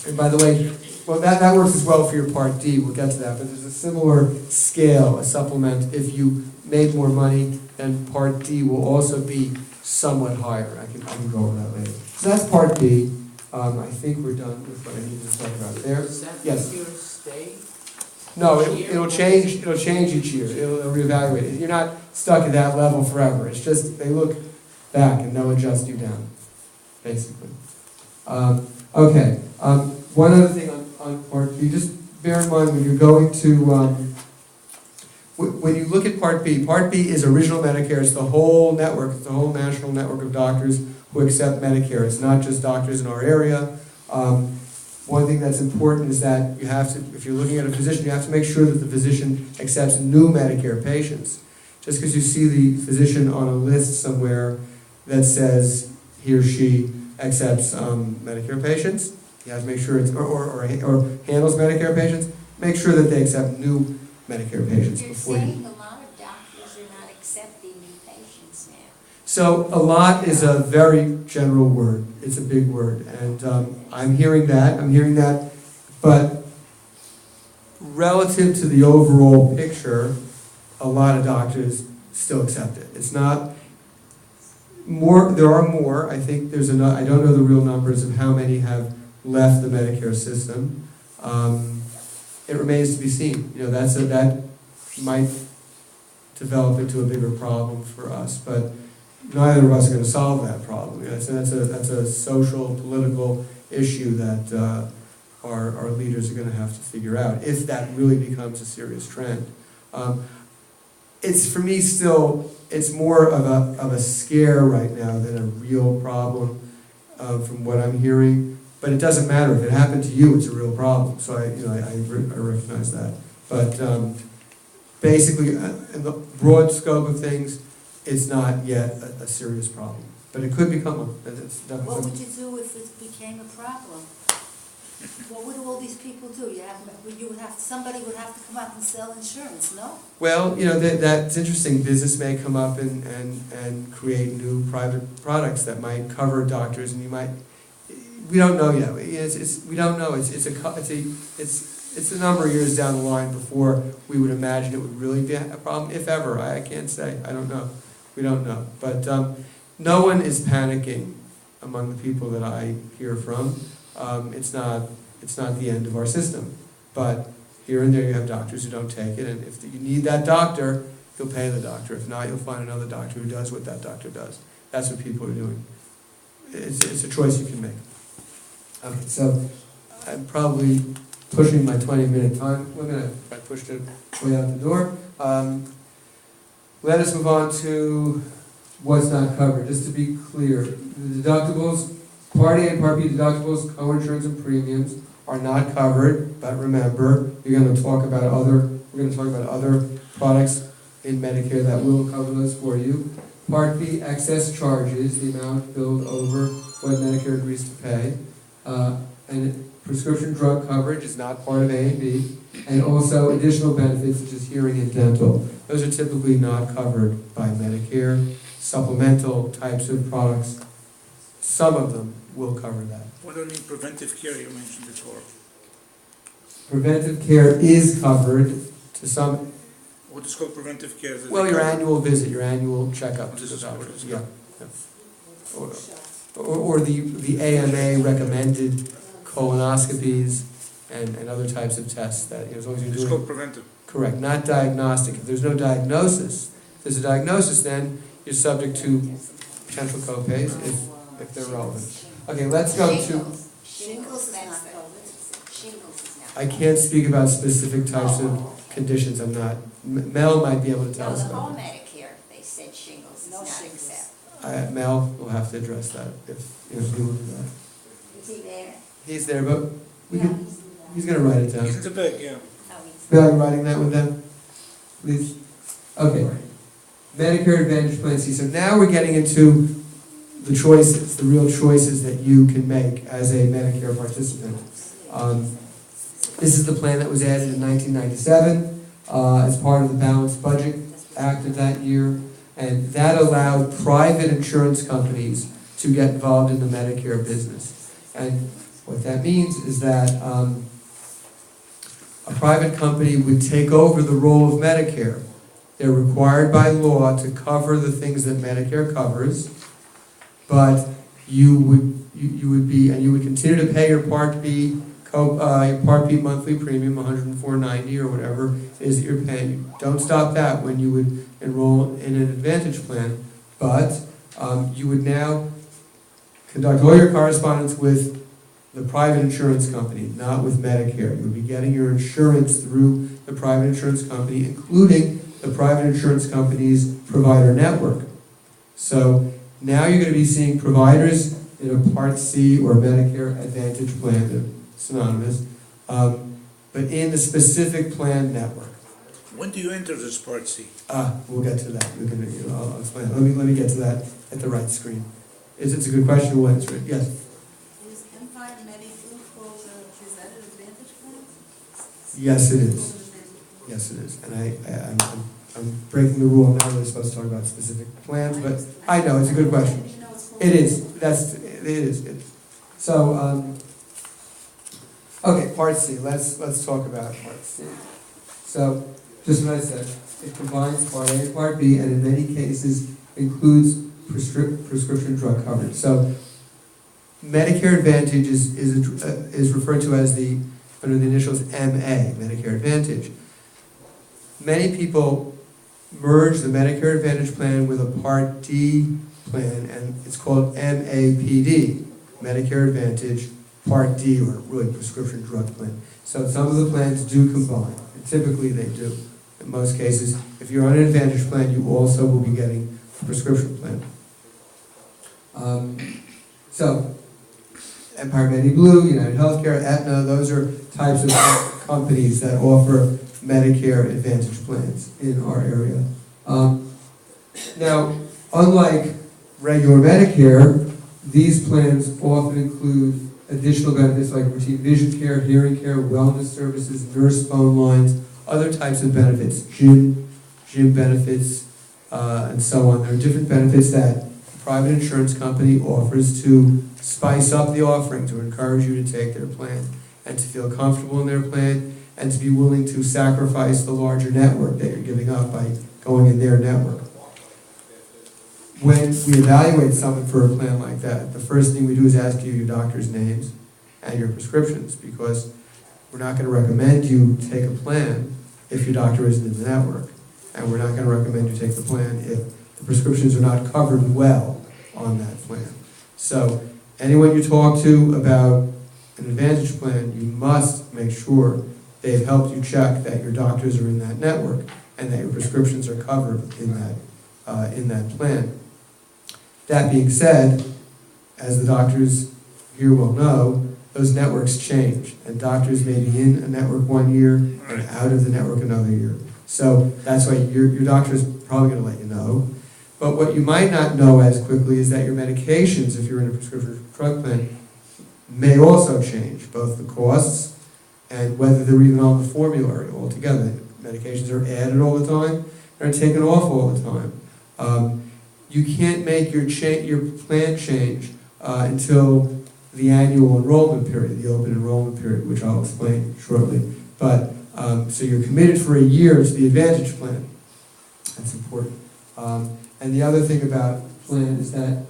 And by the way, well, that works as well for your Part D, we'll get to that, but there's a similar scale, a supplement. If you make more money, then Part D will also be somewhat higher. I can go over that later. So that's Part B. I think we're done with what I need to talk about there. Does that Yes. figure stay? No, it'll change each year, it'll reevaluate it. You're not stuck at that level forever, it's just, they look back and they'll adjust you down, basically. Okay, one other thing on Part B, just bear in mind when you're going to, when you look at Part B is original Medicare, it's the whole network, it's the whole national network of doctors who accept Medicare. It's not just doctors in our area. One thing that's important is that you have to, if you're looking at a physician, you have to make sure that the physician accepts new Medicare patients. Just because you see the physician on a list somewhere that says he or she accepts Medicare patients, you have to make sure it's, or handles Medicare patients, make sure that they accept new Medicare patients You're before saying you. a lot of doctors are not accepting new patients now. So a lot is a very general word. It's a big word, and I'm hearing that, but relative to the overall picture, a lot of doctors still accept it. It's not more. There are more. I think there's enough. I don't know the real numbers of how many have left the Medicare system. It remains to be seen. You know, that might develop into a bigger problem for us, but neither of us are going to solve that problem. That's a social, political issue that our leaders are going to have to figure out if that really becomes a serious trend. It's for me still. It's more of a scare right now than a real problem, from what I'm hearing. But it doesn't matter if it happened to you; it's a real problem. So I recognize that. But basically, in the broad scope of things, it's not yet a serious problem. But it could become one. It's definitely What would you do if it became a problem? What would all these people do? Somebody would have to come out and sell insurance, no? Well, you know, that's interesting. Business may come up and create new private products that might cover doctors, and you might. We don't know yet. We don't know. It's a number of years down the line before we would imagine it would really be a problem, if ever. I can't say. I don't know. We don't know. But no one is panicking among the people that I hear from. It's not the end of our system. But here and there you have doctors who don't take it, and if you need that doctor, you'll pay the doctor. If not, you'll find another doctor who does what that doctor does. That's what people are doing. It's a choice you can make. Okay, so I'm probably pushing my 20-minute time limit. I pushed it way out the door. Let us move on to what's not covered. Just to be clear, the deductibles, Part A and Part B deductibles, co-insurance and premiums are not covered. But remember, we're going to talk about other products in Medicare that will cover those for you. Part B, excess charges, the amount billed over what Medicare agrees to pay. And prescription drug coverage is not part of A and B. And also additional benefits such as hearing and dental. Those are typically not covered by Medicare. Supplemental types of products, some of them will cover that. What do you mean preventive care you mentioned before? Preventive care is covered to some. What is called preventive care? Is it Well, your covered? annual visit, your annual checkup to This the is covered, doctor. it's Yeah. Or the AMA recommended colonoscopies and other types of tests that, as long as you're It's doing. called preventive. Correct, not diagnostic. If there's no diagnosis, if there's a diagnosis, then you're subject to potential copays if they're relevant. Okay, let's go to. Shingles is not covered. Shingles is not. I can't speak about specific types of conditions. I'm not. Mel might be able to tell No, us the about whole it. Medicare, they said shingles is No not shingles. accepted. Mel will have to address that if he will do that. Is he there? He's there, but he's going to write it down. He's in the back, yeah. Oh, he's. Mel, you writing that one down, please? Okay. Medicare Advantage Plan C. So now we're getting into the choices, the real choices that you can make as a Medicare participant. This is the plan that was added in 1997 as part of the Balanced Budget Act of that year, and that allowed private insurance companies to get involved in the Medicare business. And what that means is that a private company would take over the role of Medicare. They're required by law to cover the things that Medicare covers, but you would continue to pay your Part B monthly premium, $104.90 or whatever it is that you're paying. You don't stop that when you would enroll in an Advantage plan, but you would now conduct all your correspondence with the private insurance company, not with Medicare. You would be getting your insurance through the private insurance company, including the private insurance company's provider network. So now you're going to be seeing providers in a Part C or Medicare Advantage plan, they're synonymous, but in the specific plan network. When do you enter this Part C? We'll get to that. I'll explain. Let me get to that at the right screen. It's a good question. We'll answer it. Yes. Is Empire Medical called, is that an Advantage plan? Yes, it is. Yes, it is. And I'm breaking the rule. I'm not really supposed to talk about specific plans, but I know it's a good question. It is. It is. So, okay, Part C. Let's talk about Part C. So, just what I said, it combines Part A and Part B, and in many cases includes prescription drug coverage. So, Medicare Advantage is referred to as under the initials MA, Medicare Advantage. Many people merge the Medicare Advantage plan with a Part D plan, and it's called MAPD, Medicare Advantage Part D, or really prescription drug plan. So some of the plans do combine, and typically they do. In most cases, if you're on an Advantage plan, you also will be getting a prescription plan. So, Empire Blue, United Healthcare, Aetna, those are types of companies that offer Medicare Advantage plans in our area. Now, unlike regular Medicare, these plans often include additional benefits like routine vision care, hearing care, wellness services, nurse phone lines, other types of benefits, gym benefits, and so on. There are different benefits that a private insurance company offers to spice up the offering, to encourage you to take their plan and to feel comfortable in their plan and to be willing to sacrifice the larger network that you're giving up by going in their network. When we evaluate someone for a plan like that, the first thing we do is ask you your doctor's names and your prescriptions, because we're not going to recommend you take a plan if your doctor isn't in the network, and we're not going to recommend you take the plan if the prescriptions are not covered well on that plan. So anyone you talk to about an Advantage plan, you must make sure they've helped you check that your doctors are in that network and that your prescriptions are covered in that plan. That being said, as the doctors here will know, those networks change, and doctors may be in a network one year and out of the network another year. So that's why your doctor is probably going to let you know. But what you might not know as quickly is that your medications, if you're in a prescription drug plan, may also change, both the costs and whether they're even on the formulary altogether. Medications are added all the time, and are taken off all the time. You can't make your plan change until the annual enrollment period, the open enrollment period, which I'll explain shortly. But so you're committed for a year to the Advantage plan. That's important. And the other thing about plan is that,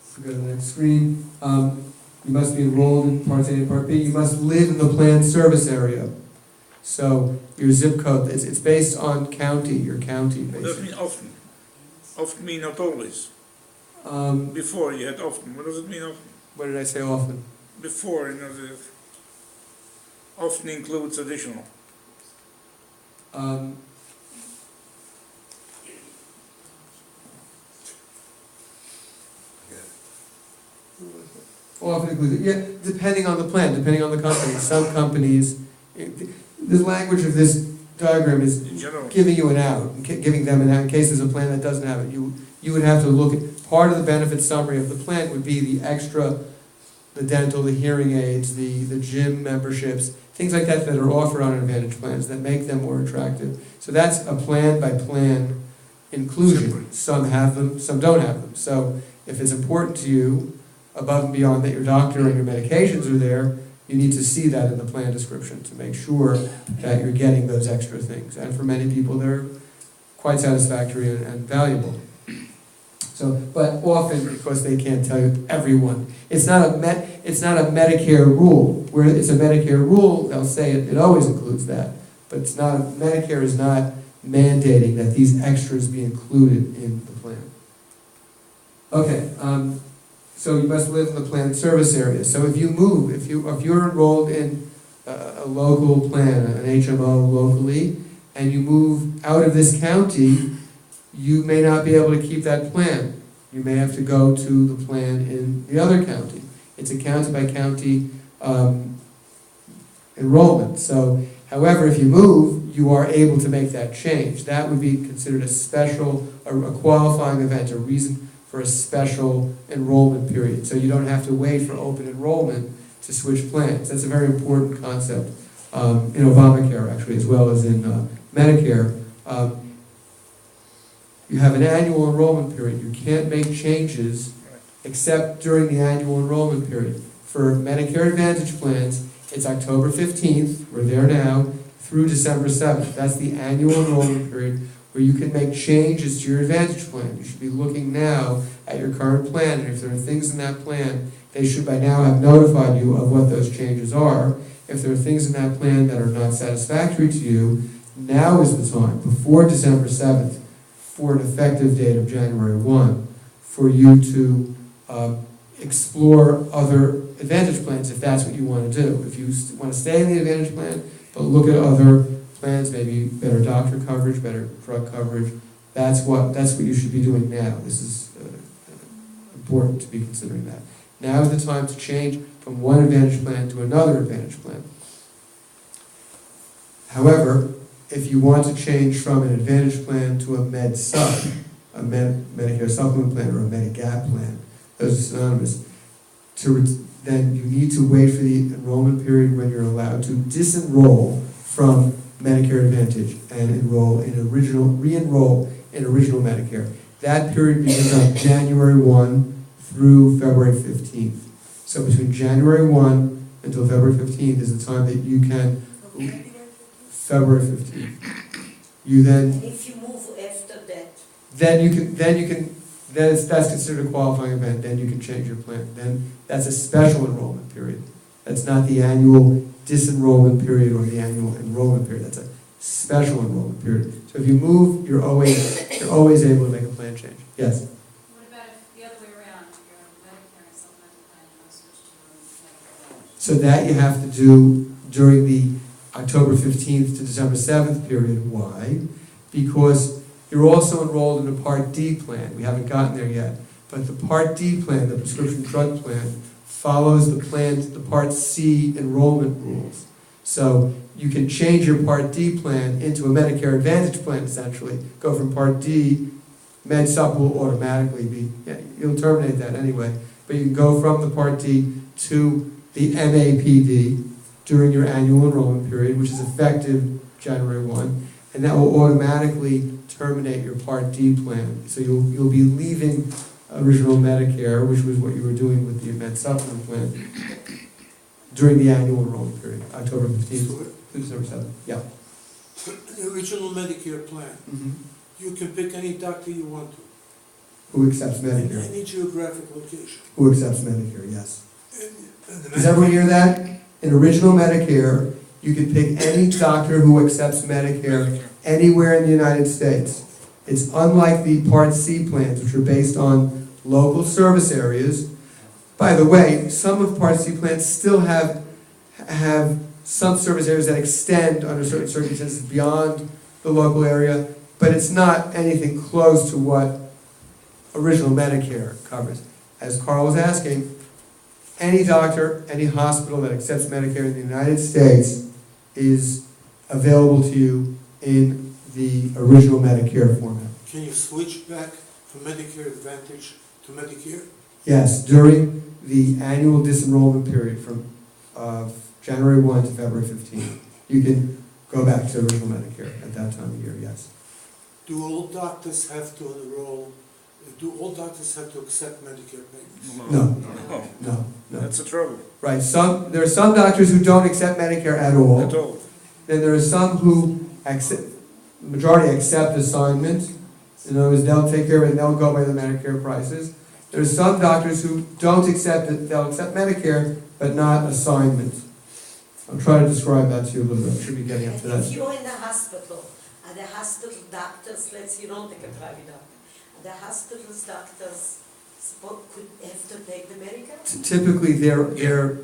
if we go to the next screen, you must be enrolled in Part A and Part B. You must live in the plan service area. So your zip code, it's based on county, your county, basically. What does it mean often? Often mean not always. Before you had often. What does it mean often? What did I say often? Before, often includes additional. Often includes, yeah, depending on the plan, depending on the company. Some companies, the language of this diagram is giving you an out, giving them an out in case there's a plan that doesn't have it. You would have to look at, part of the benefit summary of the plan would be the extra, the dental, the hearing aids, the gym memberships, things like that are offered on Advantage plans that make them more attractive. So that's a plan by plan inclusion. Some have them, some don't have them. So if it's important to you, above and beyond that your doctor and your medications are there, you need to see that in the plan description to make sure that you're getting those extra things. And for many people, they're quite satisfactory and valuable. So, but often, because they can't tell you everyone, it's not a Medicare rule. Where it's a Medicare rule, they'll say it always includes that. But it's not, Medicare is not mandating that these extras be included in the plan. Okay, so you must live in the planned service area. So if you move, if you're enrolled in a local plan, an HMO locally, and you move out of this county, you may not be able to keep that plan. You may have to go to the plan in the other county. It's a county by county enrollment. So, however, if you move, you are able to make that change. That would be considered a special, a qualifying event, a reason for a special enrollment period. So you don't have to wait for open enrollment to switch plans. That's a very important concept in Obamacare, actually, as well as in Medicare. You have an annual enrollment period. You can't make changes except during the annual enrollment period. For Medicare Advantage plans, it's October 15th, we're there now, through December 7th. That's the annual enrollment period where you can make changes to your Advantage plan. You should be looking now at your current plan, and if there are things in that plan, they should by now have notified you of what those changes are. If there are things in that plan that are not satisfactory to you, now is the time, before December 7th, for an effective date of January 1, for you to explore other Advantage plans if that's what you want to do. If you want to stay in the Advantage plan, but look at other plans, maybe better doctor coverage, better drug coverage, that's what you should be doing now. This is important to be considering that. Now is the time to change from one Advantage plan to another Advantage plan. However, if you want to change from an Advantage plan to a Med Sup, a Medicare Supplement plan or a Medigap plan, those are synonymous, then you need to wait for the enrollment period when you're allowed to disenroll from Medicare Advantage and re-enroll in original Medicare. That period begins on January 1 through February 15th. So between January 1 until February 15th is the time that you can, February 15th. You then, If you move after that, that's considered a qualifying event, then you can change your plan. Then that's a special enrollment period. That's not the annual disenrollment period or the annual enrollment period. That's a special enrollment period. So if you move, you're always able to make a plan change. Yes? What about if the other way around, you're on Medicare and supplemental plan, you want to switch to Medicare? So that you have to do during the October 15th to December 7th period. Why? Because you're also enrolled in a Part D plan. We haven't gotten there yet. But the Part D plan, the prescription drug plan, follows the Part C enrollment rules. So you can change your Part D plan into a Medicare Advantage plan, essentially. Go from Part D, Med Sup will automatically be, you'll terminate that anyway. But you can go from the Part D to the MAPD during your annual enrollment period, which is effective January 1, and that will automatically terminate your Part D plan. So you'll be leaving original Medicare, which was what you were doing with the Med Supplement plan, during the annual enrollment period, October 15th to December 7th. Yeah. The original Medicare plan, you can pick any doctor you want to, Who accepts in Medicare? any geographic location. Who accepts Medicare, yes. And the Does everyone hear that? In original Medicare, you can pick any doctor who accepts Medicare anywhere in the United States. It's unlike the Part C plans, which are based on local service areas. By the way, some of Part C plans still have some service areas that extend under certain circumstances beyond the local area, but it's not anything close to what original Medicare covers. As Carl was asking, any doctor, any hospital that accepts Medicare in the United States is available to you in the original Medicare format. Can you switch back from Medicare Advantage to Medicare? Yes, during the annual disenrollment period from January 1 to February 15. You can go back to original Medicare at that time of year, yes. Do all doctors have to enroll Do all doctors have to accept Medicare payments? No. No, No, no. that's the trouble, Right, there are some doctors who don't accept Medicare at all. at all. Then there are some who accept, the majority accept assignment. In other words, they'll take care of it and they'll go by the Medicare prices. There are some doctors who don't accept it, they'll accept Medicare, but not assignment. I'm trying to describe that to you a little bit, should be getting up to If that. you're in the hospital, and the hospital doctors, let's say you don't take a private doctor, and the hospital's doctors could have to take the Medicare? Typically, they're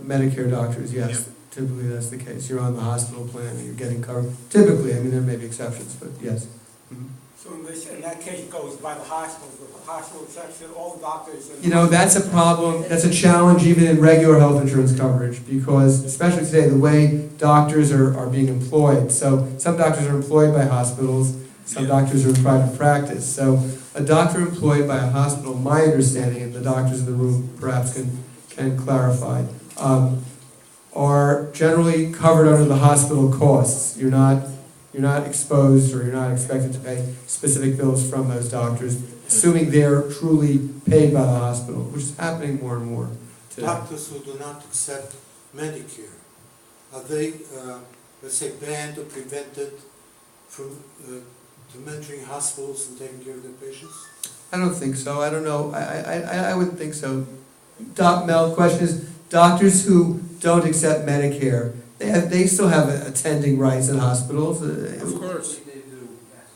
Medicare doctors, yes. Typically, that's the case. You're on the hospital plan and you're getting covered. Typically, I mean, there may be exceptions, but yes. Mhm. So in that case, it goes by the hospitals, with the hospital exception, all the doctors. You know, that's a problem, that's a challenge even in regular health insurance coverage, because especially today, the way doctors are being employed. So some doctors are employed by hospitals, some doctors are in private practice. So a doctor employed by a hospital, my understanding, and the doctors in the room perhaps can clarify, are generally covered under the hospital costs. You're not exposed, or you're not expected to pay specific bills from those doctors, assuming they're truly paid by the hospital, which is happening more and more today. Doctors who do not accept Medicare, are they, let's say, banned or prevented from entering hospitals and taking care of their patients? I don't think so. I don't know. I wouldn't think so. Mel, question is, doctors who don't accept Medicare, they still have attending rights in hospitals. Of course. They do,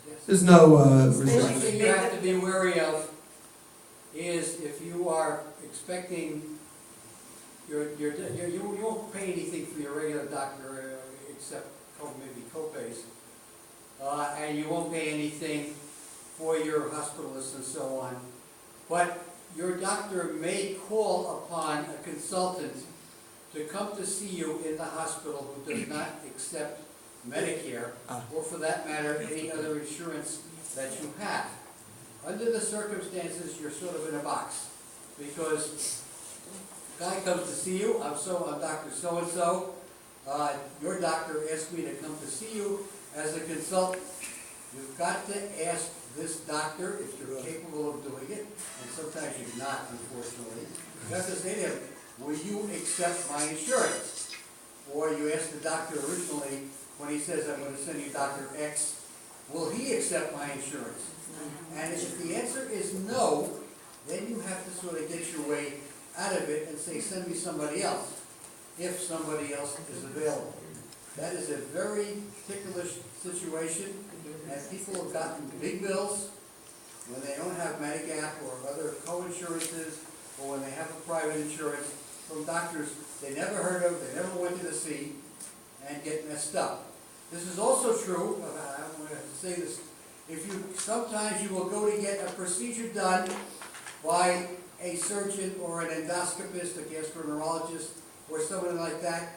yes. There's no One restriction. thing you have to be wary of is if you are expecting, you won't pay anything for your regular doctor except maybe co-pays. And you won't pay anything for your hospitalist and so on. But your doctor may call upon a consultant to come to see you in the hospital who does not accept Medicare, or for that matter, any other insurance that you have. Under the circumstances, you're sort of in a box, because the guy comes to see you, I'm Dr. So-and-so, your doctor asked me to come to see you as a consultant. You've got to ask this doctor if you're capable of doing it, and sometimes you're not, unfortunately. You have to say to him, will you accept my insurance? Or you ask the doctor originally, when he says, I'm going to send you Dr. X, will he accept my insurance? And if the answer is no, then you have to sort of get your way out of it and say, send me somebody else, if somebody else is available. That is a very ticklish situation, and people have gotten big bills when they don't have Medigap or other co-insurances, or when they have a private insurance from doctors they never heard of, they never wanted to see, and get messed up. This is also true, I want to say this, sometimes you will go to get a procedure done by a surgeon or an endoscopist, a gastroenterologist, or someone like that,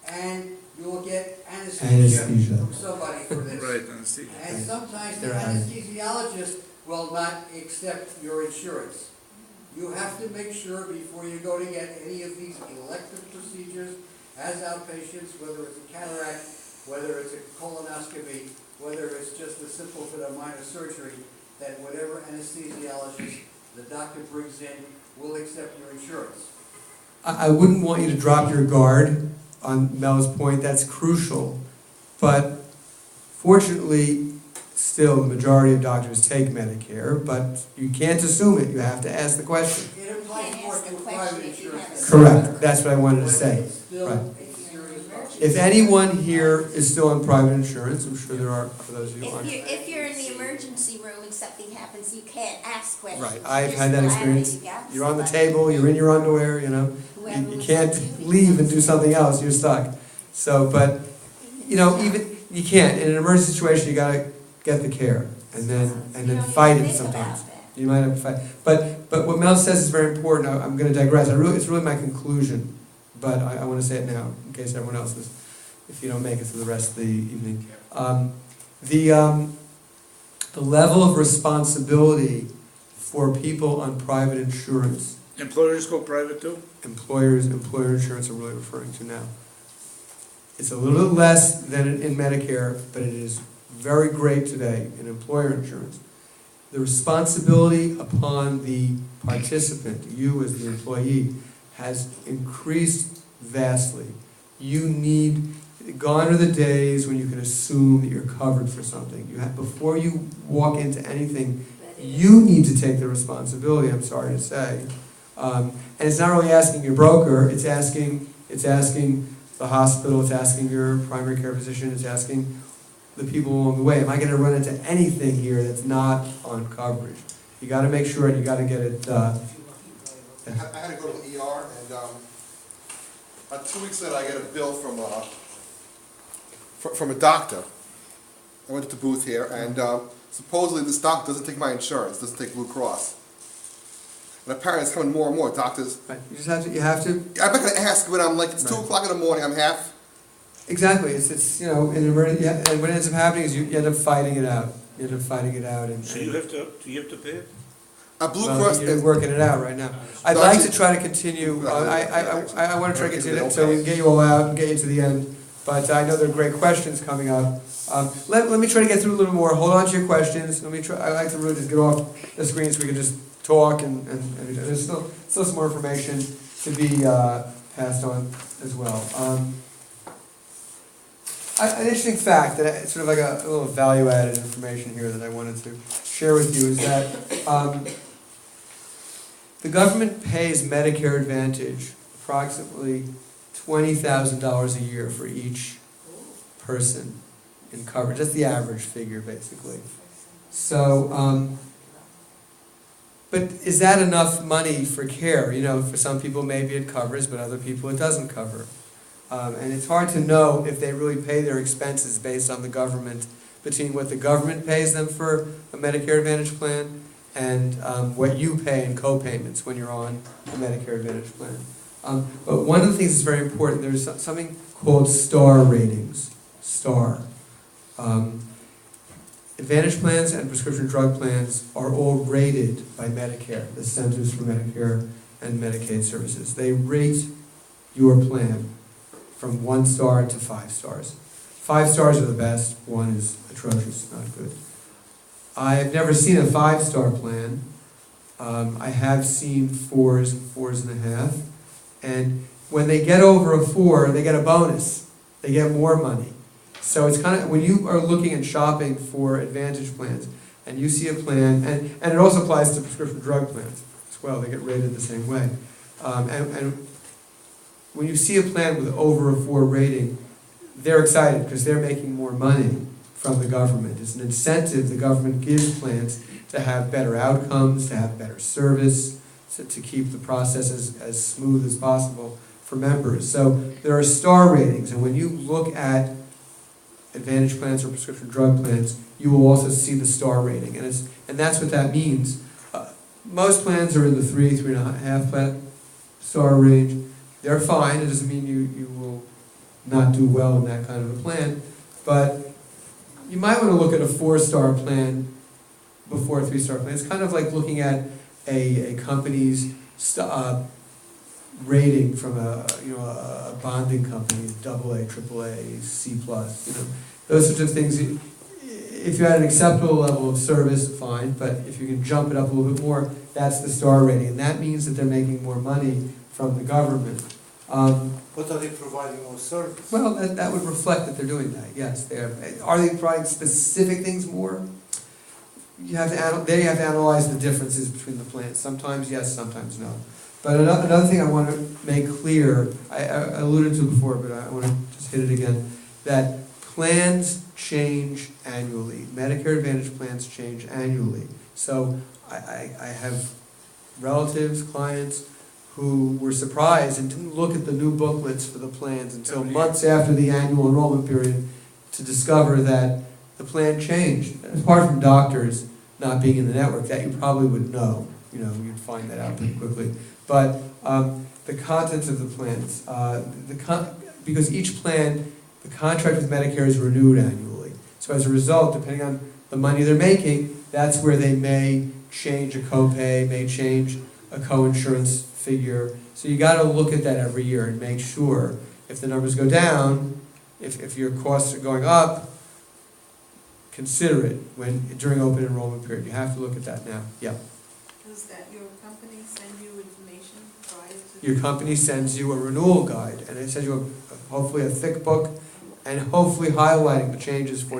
and you will get anesthesia from somebody for this. Right, anesthesia. And sometimes the They're out. anesthesiologist will not accept your insurance. You have to make sure before you go to get any of these elective procedures as outpatients, whether it's a cataract, whether it's a colonoscopy, whether it's just a simple bit of minor surgery, that whatever anesthesiologist the doctor brings in will accept your insurance. I wouldn't want you to drop your guard on Mel's point. That's crucial. But fortunately, still, the majority of doctors take Medicare, but you can't assume it. You have to ask the question. It applies more to private insurance. Correct. That's what I wanted to But say. it's still Right. a serious problem. If anyone here is still on private insurance, I'm sure there are, for those of you who aren't. If you're in the emergency room and something happens, you can't ask questions. Right, I've Just had that gladly experience. ask You're on the somebody. table, you're in your underwear, you can't leave and do something else, you're stuck. So, but, even, you can't, in an emergency situation, you gotta get the care, and You then don't fight even it think sometimes. about that. You might have to fight, but what Mel says is very important. I'm gonna digress, it's really my conclusion, but I wanna say it now, in case everyone else is, if you don't make it through the rest of the evening. The level of responsibility for people on private insurance, Employers go private too? employer insurance I'm really referring to now. It's a little bit less than in Medicare, but it is very great today in employer insurance. the responsibility upon the participant, you as the employee, has increased vastly. You need, gone are the days when you can assume that you're covered for something. You have, before you walk into anything, you need to take the responsibility, I'm sorry to say. And it's not really asking your broker, it's asking the hospital, it's asking your primary care physician, it's asking the people along the way. Am I going to run into anything here that's not on coverage? You got to make sure and you got to get it. I had to go to the ER, and about 2 weeks later, I get a bill from a doctor. I went to the booth here, and supposedly this doctor doesn't take my insurance, doesn't take Blue Cross. And apparently it's coming more and more. Doctors, Right. You have to. I'm not going to ask when I'm like, it's 2 Right. o'clock in the morning, I'm half. Exactly. It's you know, an emergency, and what ends up happening is you end up fighting it out. You end up fighting it out, and So you have to pay it? Blue well, Cross, you're working it out right now. I'd like to try to continue. I want to try to continue so we can get you all out and get you to the end. But I know there are great questions coming up. Let me try to get through a little more. Hold on to your questions. Let me try. I like to really just get off the screen so we can just talk and there's still some more information to be passed on as well. An interesting fact that it's sort of like a little value-added information here that I wanted to share with you is that the government pays Medicare Advantage approximately $20,000 a year for each person in coverage. That's the average figure, basically. So, but is that enough money for care? You know, for some people maybe it covers, but other people it doesn't cover. And it's hard to know if they really pay their expenses based on the government, between what the government pays them for a Medicare Advantage plan and what you pay in co-payments when you're on a Medicare Advantage plan. But one of the things that's very important, there's something called star ratings. Star. Advantage plans and prescription drug plans are all rated by Medicare, the Centers for Medicare and Medicaid Services. They rate your plan from 1 star to 5 stars. 5 stars are the best, 1 is atrocious, not good. I've never seen a 5-star plan. I have seen 4s and 4.5. And when they get over a 4, they get a bonus. They get more money. So it's kind of, when you are looking and shopping for Advantage plans, and you see a plan, and it also applies to prescription drug plans as well, they get rated the same way. And when you see a plan with over a 4 rating, they're excited because they're making more money from the government. It's an incentive the government gives plans to have better outcomes, to have better service, to keep the process as smooth as possible for members. So there are star ratings, and when you look at Advantage plans or prescription drug plans, you will also see the star rating, and that's what that means. Most plans are in the 3.5 star range. They're fine. It doesn't mean you will not do well in that kind of a plan, but you might want to look at a 4-star plan before a 3-star plan. It's kind of like looking at a company's rating from a bonding company, AA, AAA, C+. Those sorts of things. If you're at an acceptable level of service, fine. But if you can jump it up a little bit more, that's the star rating, and that means that they're making more money from the government. What are they providing more service? Well, that would reflect that they're doing that. Yes, they are. Are they providing specific things more? You have to you have to analyze the differences between the plans. Sometimes yes, sometimes no. But another thing I want to make clear, I alluded to before, but I want to just hit it again, that plans change annually. Medicare Advantage plans change annually. So I have relatives, clients, who were surprised and didn't look at the new booklets for the plans until months after the annual enrollment period to discover that the plan changed. Apart from doctors not being in the network, that you probably would know. You'd find that out pretty quickly. But the contents of the plans, because each plan, the contract with Medicare is renewed annually. So as a result, depending on the money they're making, that's where they may change a copay, may change a coinsurance figure. So you got to look at that every year and make sure if the numbers go down, if your costs are going up, consider it during open enrollment period. You have to look at that now, yeah. Does that your company send you information prior to? Your company sends you a renewal guide, and it sends you hopefully a thick book, and hopefully highlighting the changes for